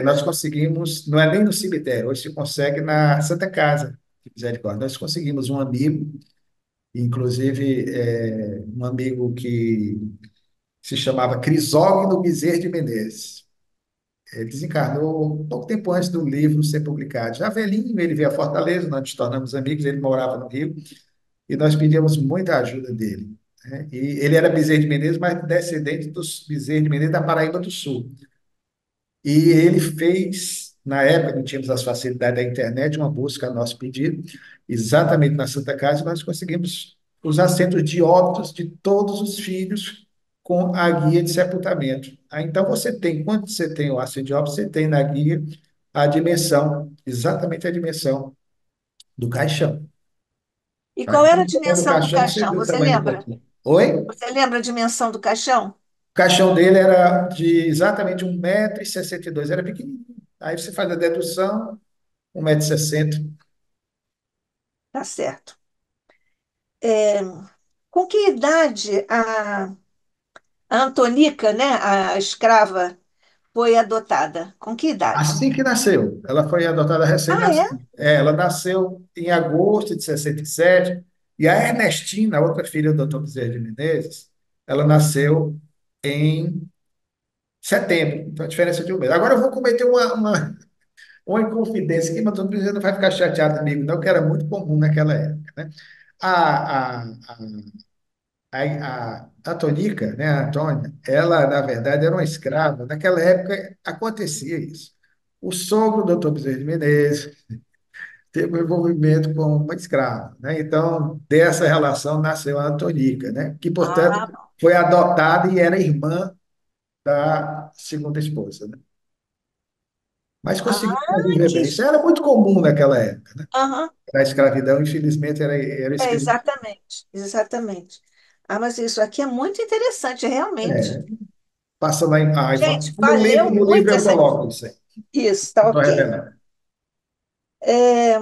nós conseguimos, não é nem no cemitério, hoje se consegue na Santa Casa de Misericórdia. Nós conseguimos um amigo, inclusive um amigo que se chamava Crisógono Bezerra de Menezes. Ele desencarnou pouco tempo antes do livro ser publicado. Já velhinho, ele veio a Fortaleza, nós nos tornamos amigos, ele morava no Rio, e nós pedimos muita ajuda dele, né? E ele era Bezerra de Menezes, mas descendente dos Bezerra de Menezes da Paraíba do Sul. E ele fez, na época, não tínhamos as facilidades da internet, uma busca a nosso pedido, exatamente na Santa Casa, e nós conseguimos os assentos de óbitos de todos os filhos com a guia de sepultamento. Então, você tem, quando você tem o assento de óbitos, você tem na guia a dimensão, exatamente a dimensão do caixão. E Tá? qual era a Então, o tamanho do dimensão do caixão, você caixão? vê o Você tamanho do lembra? caixão. Oi? Você lembra a dimensão do caixão? O caixão dele era de exatamente 1,62 m, era pequenininho. Aí você faz a dedução, 1,60 m. Tá certo. É, com que idade a Antonica, né, a escrava, foi adotada? Com que idade? Assim que nasceu. Ela foi adotada Ah, é? recém-nascida. Ela nasceu em agosto de 67, e a Ernestina, a outra filha do doutor Bezerra de Menezes, ela nasceu em setembro. Então, a diferença de um mês. Agora eu vou cometer uma inconfidência aqui, mas o doutor Bezerra não vai ficar chateado comigo, não, que era muito comum naquela época, né? A, a, a Tonica, né, a Antônia, ela, na verdade, era uma escrava. Naquela época acontecia isso. O sogro do doutor Bezerra de Menezes teve um envolvimento com uma escrava, né? Então, dessa relação nasceu a Antonica, né? Que, portanto, Ah, foi adotada e era irmã da segunda esposa, né? Mas conseguiu ah, viver que... bem. Isso era muito comum naquela época, né? Aham, A escravidão, infelizmente, era esse é, que a gente... exatamente, exatamente. Ah, mas isso aqui é muito interessante, realmente. É, passa lá em... Gente, no valeu livro, no livro muito eu essa... coloco isso aí. Isso, tá Estou ok. revelando. É,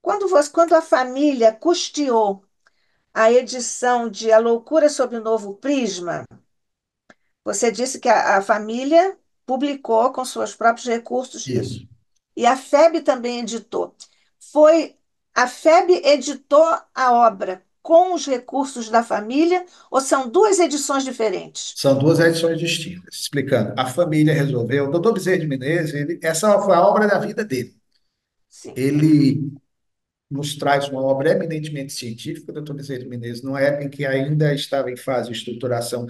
quando a família custeou a edição de A Loucura sob o Novo Prisma, você disse que a família publicou com seus próprios recursos Isso. isso. E a FEB também editou. Foi a FEB editou a obra com os recursos da família ou são duas edições diferentes? São duas edições distintas. Explicando, a família resolveu... O doutor Bezerra de Menezes, essa foi a obra da vida dele. Sim, Ele nos traz uma obra eminentemente científica, o doutor Bezerra de Menezes, numa época em que ainda estava em fase de estruturação,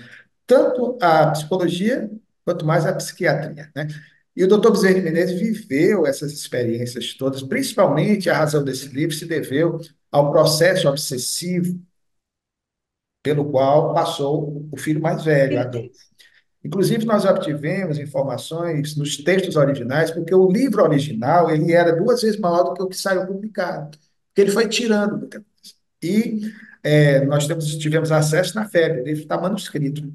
tanto a psicologia quanto mais a psiquiatria, né? E o doutor Bezerra de Menezes viveu essas experiências todas, principalmente a razão desse livro se deveu ao processo obsessivo pelo qual passou o filho mais velho, filho Adolfo. dele. Inclusive, nós obtivemos informações nos textos originais, porque o livro original ele era duas vezes maior do que o que saiu publicado, porque ele foi tirando muita coisa. E nós tivemos acesso na FEB, o livro está manuscrito.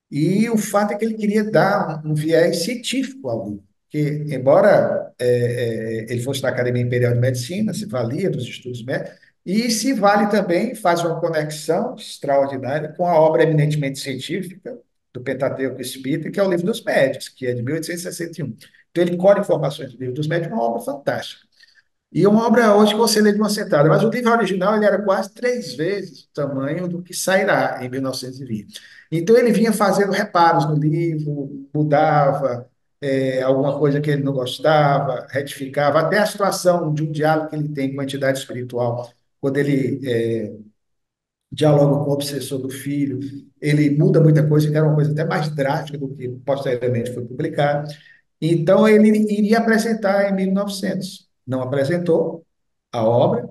E o fato é que ele queria dar um viés científico ao livro, que, embora ele fosse da Academia Imperial de Medicina, se valia dos estudos médicos, e se vale também, faz uma conexão extraordinária com a obra eminentemente científica do Pentateuco Espírita, que é o Livro dos Médiuns, que é de 1861. Então, ele colhe informações do Livro dos Médiuns, uma obra fantástica. E é uma obra hoje que você lê de uma sentada, mas o livro original ele era quase três vezes o tamanho do que sairá em 1920. Então ele vinha fazendo reparos no livro, mudava alguma coisa que ele não gostava, retificava, até a situação de um diálogo que ele tem com a entidade espiritual, quando ele dialoga com o obsessor do filho, ele muda muita coisa, que era uma coisa até mais drástica do que posteriormente foi publicado. Então, ele iria apresentar em 1900. Não apresentou a obra,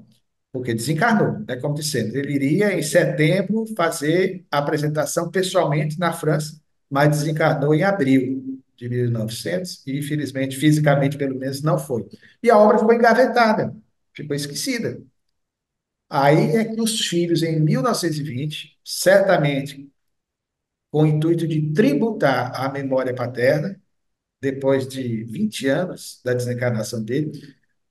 porque desencarnou, né, como dissemos. Ele iria, em setembro, fazer a apresentação pessoalmente na França, mas desencarnou em abril de 1900 e, infelizmente, fisicamente, pelo menos, não foi. E a obra ficou engavetada, ficou esquecida. Aí é que os filhos, em 1920, certamente com o intuito de tributar a memória paterna, depois de 20 anos da desencarnação dele,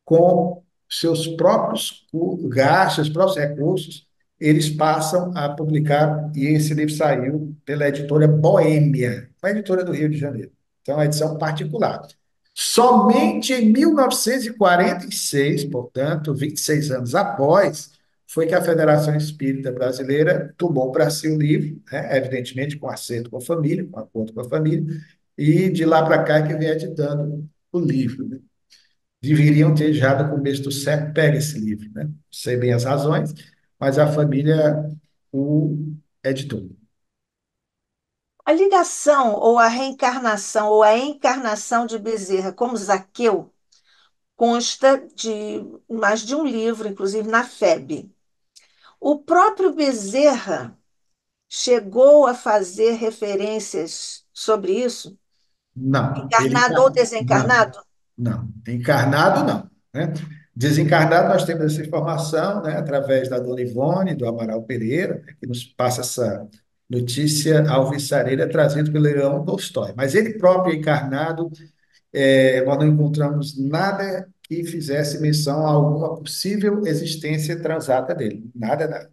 com seus próprios gastos, seus próprios recursos, eles passam a publicar, e esse livro saiu pela editora Boêmia, uma editora do Rio de Janeiro. Então, é uma edição particular. Somente em 1946, portanto, 26 anos após, foi que a Federação Espírita Brasileira tomou para si o livro, né, evidentemente com acerto com a família, com acordo com a família, e de lá para cá é que vem editando o livro, né? Deveriam ter já no começo do século pega esse livro, né? Não sei bem as razões, mas a família o editou. A ligação ou a reencarnação ou a encarnação de Bezerra como Zaqueu consta de mais de um livro, inclusive na FEB. O próprio Bezerra chegou a fazer referências sobre isso, Não, encarnado ou não, desencarnado? não. Encarnado, não, né? Desencarnado, nós temos essa informação, né, através da Dona Ivone, do Amaral Pereira, né, que nos passa essa notícia alvissareira trazida pelo Leão Tolstói. Mas ele próprio encarnado, nós não encontramos nada que fizesse menção a alguma possível existência transata dele. Nada, nada.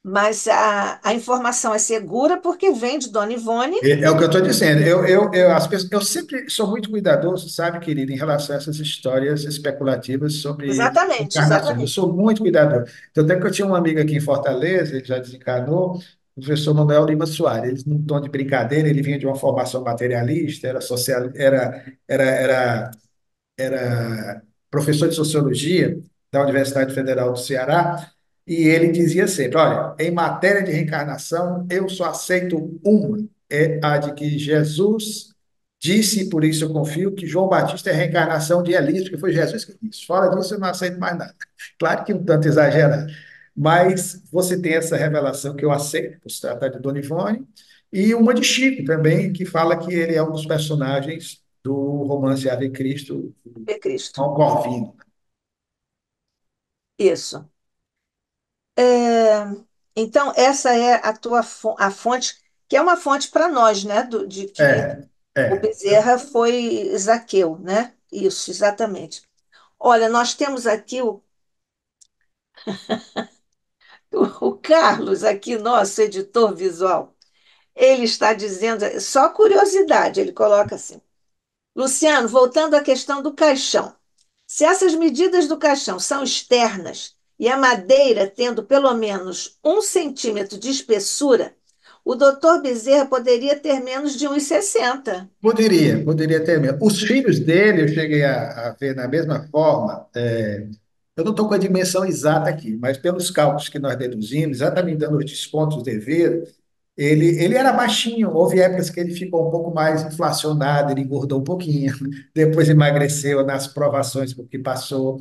Mas a informação é segura porque vem de Dona Ivone. É o que eu estou dizendo. Eu sempre sou muito cuidadoso, sabe, querido, em relação a essas histórias especulativas sobre Exatamente, encarnações. Eu exatamente. sou muito cuidadoso. Então, até que eu tinha um amigo aqui em Fortaleza, ele já desencarnou, o professor Manuel Lima Soares. Ele, num tom de brincadeira, ele vinha de uma formação materialista, era social, era professor de sociologia da Universidade Federal do Ceará, e ele dizia sempre: olha, em matéria de reencarnação, eu só aceito uma, é a de que Jesus disse, e por isso eu confio, que João Batista é a reencarnação de Elias, que foi Jesus que disse. Fora disso, eu não aceito mais nada. Claro que um tanto exagerado, mas você tem essa revelação que eu aceito, por se tratar de Dona Ivone, e uma de Chico também, que fala que ele é um dos personagens do romance Ave Cristo, É Cristo. João Corvino. Isso. É, então, essa é a tua a fonte, que é uma fonte para nós, né? De que É, o é. Bezerra foi Zaqueu, né? Isso, exatamente. Olha, nós temos aqui o Carlos, aqui, nosso editor visual. Ele está dizendo, só curiosidade, ele coloca assim. Luciano, voltando à questão do caixão. Se essas medidas do caixão são externas e a madeira tendo pelo menos 1 centímetro de espessura, o doutor Bezerra poderia ter menos de 1,60. Poderia ter mesmo. Os filhos dele, eu cheguei a ver da mesma forma. Eu não estou com a dimensão exata aqui, mas pelos cálculos que nós deduzimos, exatamente dando os descontos devidos, ele era baixinho. Houve épocas que ele ficou um pouco mais inflacionado, ele engordou um pouquinho, depois emagreceu nas provações porque passou.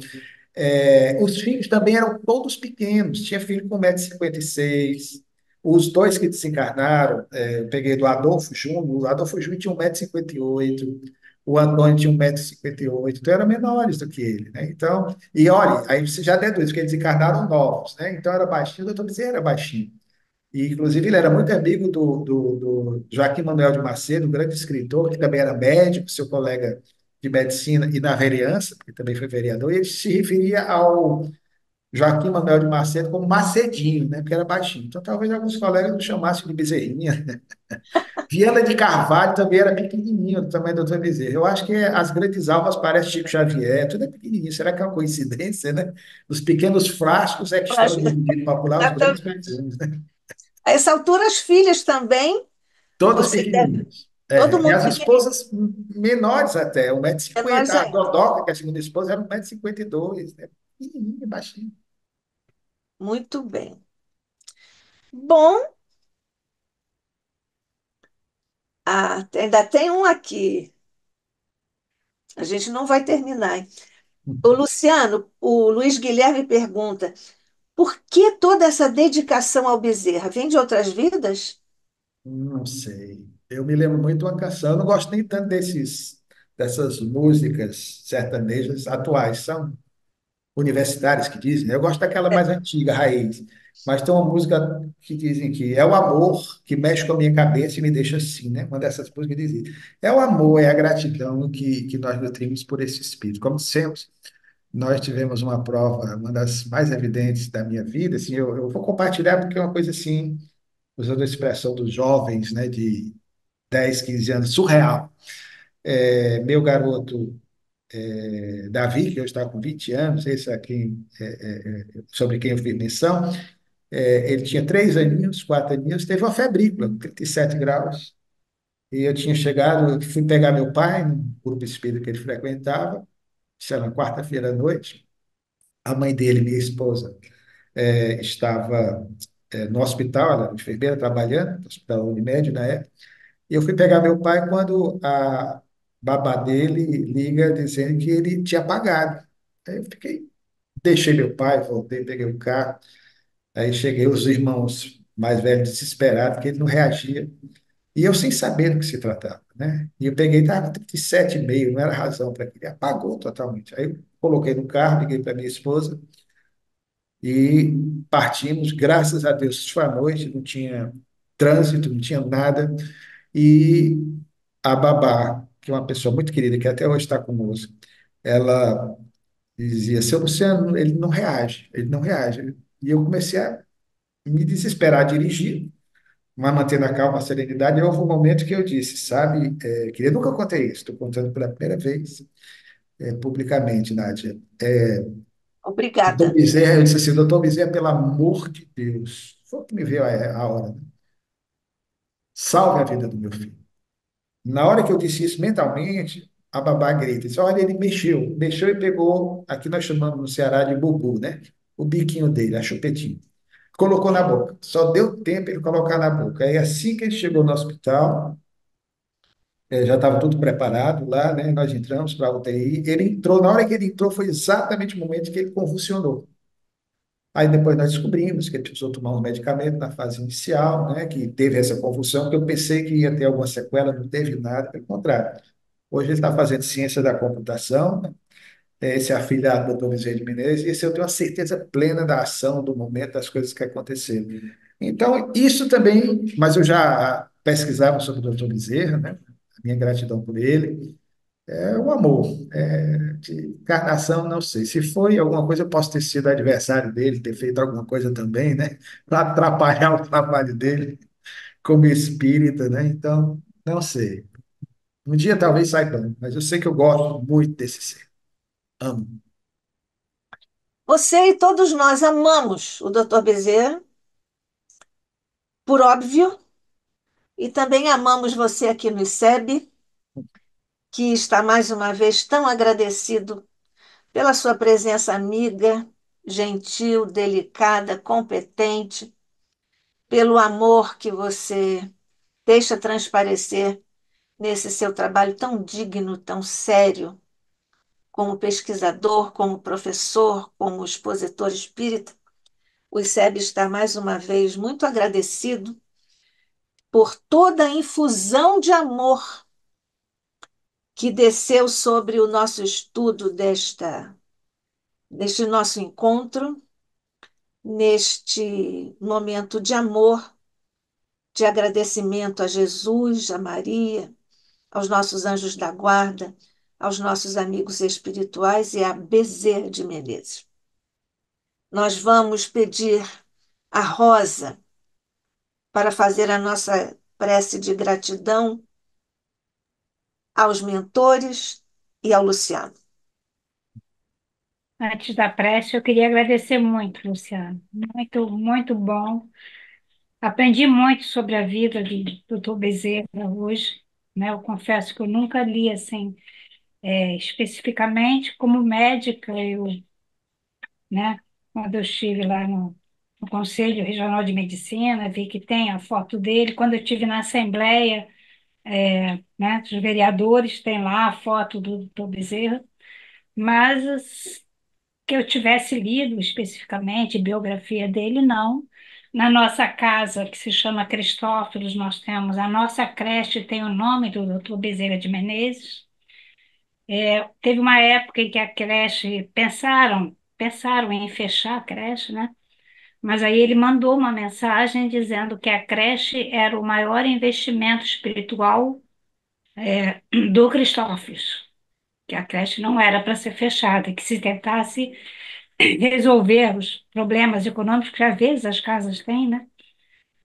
Os filhos também eram todos pequenos, tinha filho com 1,56 m. Os dois que desencarnaram, eu peguei do Adolfo Júnior, o Adolfo Júnior tinha 1,58 m, o Antônio tinha 1,58 m, então eram menores do que ele, né? Então, e olha, aí você já deduz que eles desencarnaram novos, né? Então era baixinho, o doutor Bezerra era baixinho. E, inclusive, ele era muito amigo do Joaquim Manuel de Macedo, um grande escritor, que também era médico, seu colega de medicina e na vereança, porque também foi vereador, e ele se referia ao Joaquim Manuel de Macedo como Macedinho, né, porque era baixinho. Então, talvez alguns colegas o chamassem de Bezerrinha. Viana de Carvalho também era pequenininho, do tamanho do doutor Bezerra. Eu acho que as grandes almas parecem Chico Xavier, tudo é pequenininho. Será que é uma coincidência, né? Os pequenos frascos é que Eu estão acho- no dito popular, os grandes Exatamente. perfumes, né? A essa altura, as filhas também, Todas você deve, pequenininhas. todo E mundo as pequenininho, esposas menores até, um metro e é nós cinquenta. A ainda. Dodoca, que é a segunda esposa, era 1,52 m, né? Pequenininha, baixinha. Muito bem. Bom, ainda tem um aqui. A gente não vai terminar, hein? O Luciano, o Luiz Guilherme pergunta: por que toda essa dedicação ao Bezerra? Vem de outras vidas? Não sei. Eu me lembro muito de uma canção. Eu não gosto nem tanto dessas músicas sertanejas atuais. São universitárias que dizem, né? Eu gosto daquela mais antiga, raiz. Mas tem uma música que dizem que é o amor que mexe com a minha cabeça e me deixa assim, né? Uma dessas músicas dizem, é o amor, é a gratidão que nós nutrimos por esse espírito. Como dissemos, nós tivemos uma prova, uma das mais evidentes da minha vida, assim, eu vou compartilhar porque é uma coisa assim, usando a expressão dos jovens, né, de 10, 15 anos, surreal. Meu garoto Davi, que hoje está com 20 anos, esse aqui sobre quem eu fiz menção, ele tinha 3 aninhos, 4 aninhos, teve uma febrícula, 37 graus, e eu tinha chegado, eu fui pegar meu pai, no grupo espírita que ele frequentava, isso era na quarta-feira à noite, a mãe dele, minha esposa, estava no hospital, ela era enfermeira trabalhando, no Hospital Unimed na época, e eu fui pegar meu pai quando a babá dele liga dizendo que ele tinha apagado. Aí eu fiquei, deixei meu pai, voltei, peguei o carro, aí cheguei os irmãos mais velhos desesperados, que ele não reagia. E eu sem saber do que se tratava, né? E eu peguei, estava 37,5, não era razão para que ele apagou totalmente. Aí eu coloquei no carro, liguei para minha esposa e partimos, graças a Deus, isso foi à noite, não tinha trânsito, não tinha nada. E a babá, que é uma pessoa muito querida, que até hoje está conosco, ela dizia, seu Luciano, ele não reage, ele não reage. E eu comecei a me desesperar a dirigir, mas mantendo a calma, a serenidade. E houve um momento que eu disse, sabe, querido, nunca contei isso, estou contando pela primeira vez, publicamente, Nádia. Doutor Obrigada. Bezerra, eu disse assim, doutor Bezerra, pelo amor de Deus, foi o que me veio a hora, né? Salve a vida do meu filho. Na hora que eu disse isso mentalmente, a babá grita, disse, olha, ele mexeu e pegou, aqui nós chamamos no Ceará de bubu, né? O biquinho dele, a chupetinha. Colocou na boca. Só deu tempo ele colocar na boca. Aí assim que ele chegou no hospital, já estava tudo preparado lá, né? Nós entramos para a UTI. Ele entrou, na hora que ele entrou, foi exatamente o momento que ele convulsionou. Aí depois nós descobrimos que ele precisou tomar um medicamento na fase inicial, né? Que teve essa convulsão, que eu pensei que ia ter alguma sequela, não teve nada, pelo contrário. Hoje ele está fazendo ciência da computação, né? Esse é afilhado do doutor Bezerra de Menezes, e esse eu tenho a certeza plena da ação, do momento, das coisas que aconteceram. Então, isso também, mas eu já pesquisava sobre o doutor Bezerra, né? A minha gratidão por ele, é o amor, de encarnação, não sei. Se foi alguma coisa, eu posso ter sido adversário dele, ter feito alguma coisa também, né? Para atrapalhar o trabalho dele como espírita, né? Então, não sei. Um dia talvez saiba, mas eu sei que eu gosto muito desse ser. Amo. Você e todos nós amamos o Dr. Bezerra, por óbvio, e também amamos você aqui no ICEB, que está mais uma vez tão agradecido pela sua presença amiga, gentil, delicada, competente, pelo amor que você deixa transparecer nesse seu trabalho tão digno, tão sério, como pesquisador, como professor, como expositor espírita. O ICEB está mais uma vez muito agradecido por toda a infusão de amor que desceu sobre o nosso estudo deste nosso encontro, neste momento de amor, de agradecimento a Jesus, a Maria, aos nossos anjos da guarda, aos nossos amigos espirituais e a Bezerra de Menezes. Nós vamos pedir a Rosa para fazer a nossa prece de gratidão aos mentores e ao Luciano. Antes da prece, eu queria agradecer muito, Luciano. Muito, muito bom. Aprendi muito sobre a vida do Dr. Bezerra hoje, né? Eu confesso que eu nunca li assim, especificamente como médica, né? Quando eu estive lá no Conselho Regional de Medicina, vi que tem a foto dele. Quando eu estive na Assembleia, né, dos vereadores, tem lá a foto do Dr. Bezerra. Mas que eu tivesse lido especificamente biografia dele, não. Na nossa casa, que se chama Cristófilos, nós temos a nossa creche, tem o nome do Dr. Bezerra de Menezes. Teve uma época em que a creche pensaram em fechar a creche, né? Mas aí ele mandou uma mensagem dizendo que a creche era o maior investimento espiritual, do Cristófilos, que a creche não era para ser fechada, que se tentasse resolver os problemas econômicos que às vezes as casas têm, né?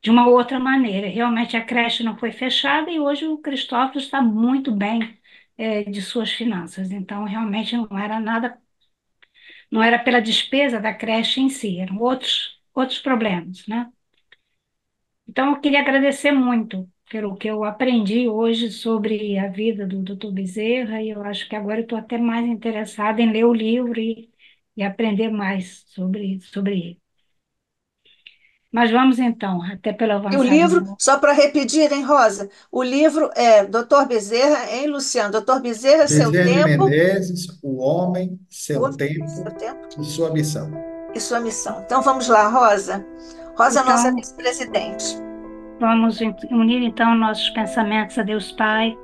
De uma outra maneira. Realmente a creche não foi fechada e hoje o Cristóvão está muito bem, de suas finanças. Então, realmente não era nada, não era pela despesa da creche em si, eram outros problemas, né? Então, eu queria agradecer muito pelo que eu aprendi hoje sobre a vida do Dr. Bezerra, e eu acho que agora eu estou até mais interessada em ler o livro e aprender mais sobre ele. Mas vamos então, até pelo E o avançar livro, só para repetir, hein, Rosa? O livro é Dr. Bezerra, hein, Luciano? Dr. Bezerra, Seu Bezerra de Tempo, Menezes, o homem, o seu Seu tempo Tempo e sua missão. e Sua Missão. Então vamos lá, Rosa. Rosa é a nossa Então, vice-presidente. vamos unir então nossos pensamentos a Deus Pai,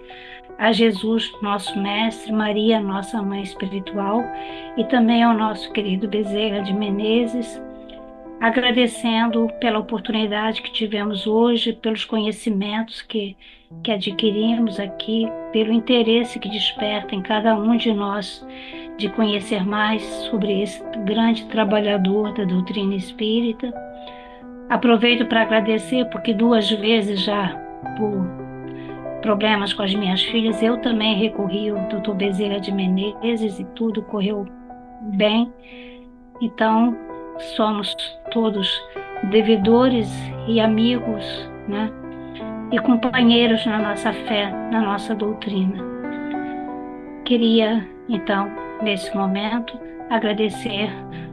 a Jesus, nosso Mestre, Maria, nossa Mãe Espiritual, e também ao nosso querido Bezerra de Menezes, agradecendo pela oportunidade que tivemos hoje, pelos conhecimentos que adquirimos aqui, pelo interesse que desperta em cada um de nós de conhecer mais sobre esse grande trabalhador da doutrina espírita, Aproveito para agradecer, porque 2 vezes já, por problemas com as minhas filhas, eu também recorri ao Dr. Bezerra de Menezes e tudo correu bem. Então, somos todos devedores e amigos, né? E companheiros na nossa fé, na nossa doutrina. Queria, então, nesse momento, agradecer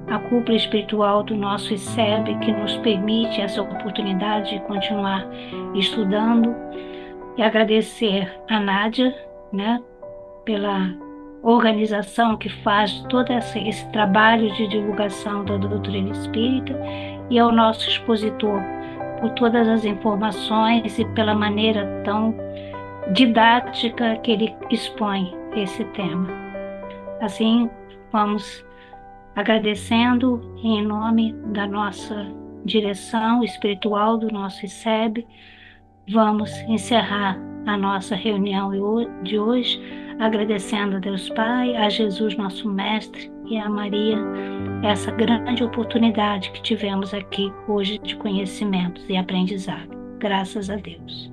a cúpula espiritual do nosso ICEB, que nos permite essa oportunidade de continuar estudando, e agradecer a Nádia, né, pela organização que faz todo esse trabalho de divulgação da doutrina espírita, e ao nosso expositor por todas as informações e pela maneira tão didática que ele expõe esse tema. Assim, vamos agradecendo em nome da nossa direção espiritual do nosso ICEB. Vamos encerrar a nossa reunião de hoje, agradecendo a Deus Pai, a Jesus nosso Mestre e a Maria, essa grande oportunidade que tivemos aqui hoje de conhecimentos e aprendizado. Graças a Deus.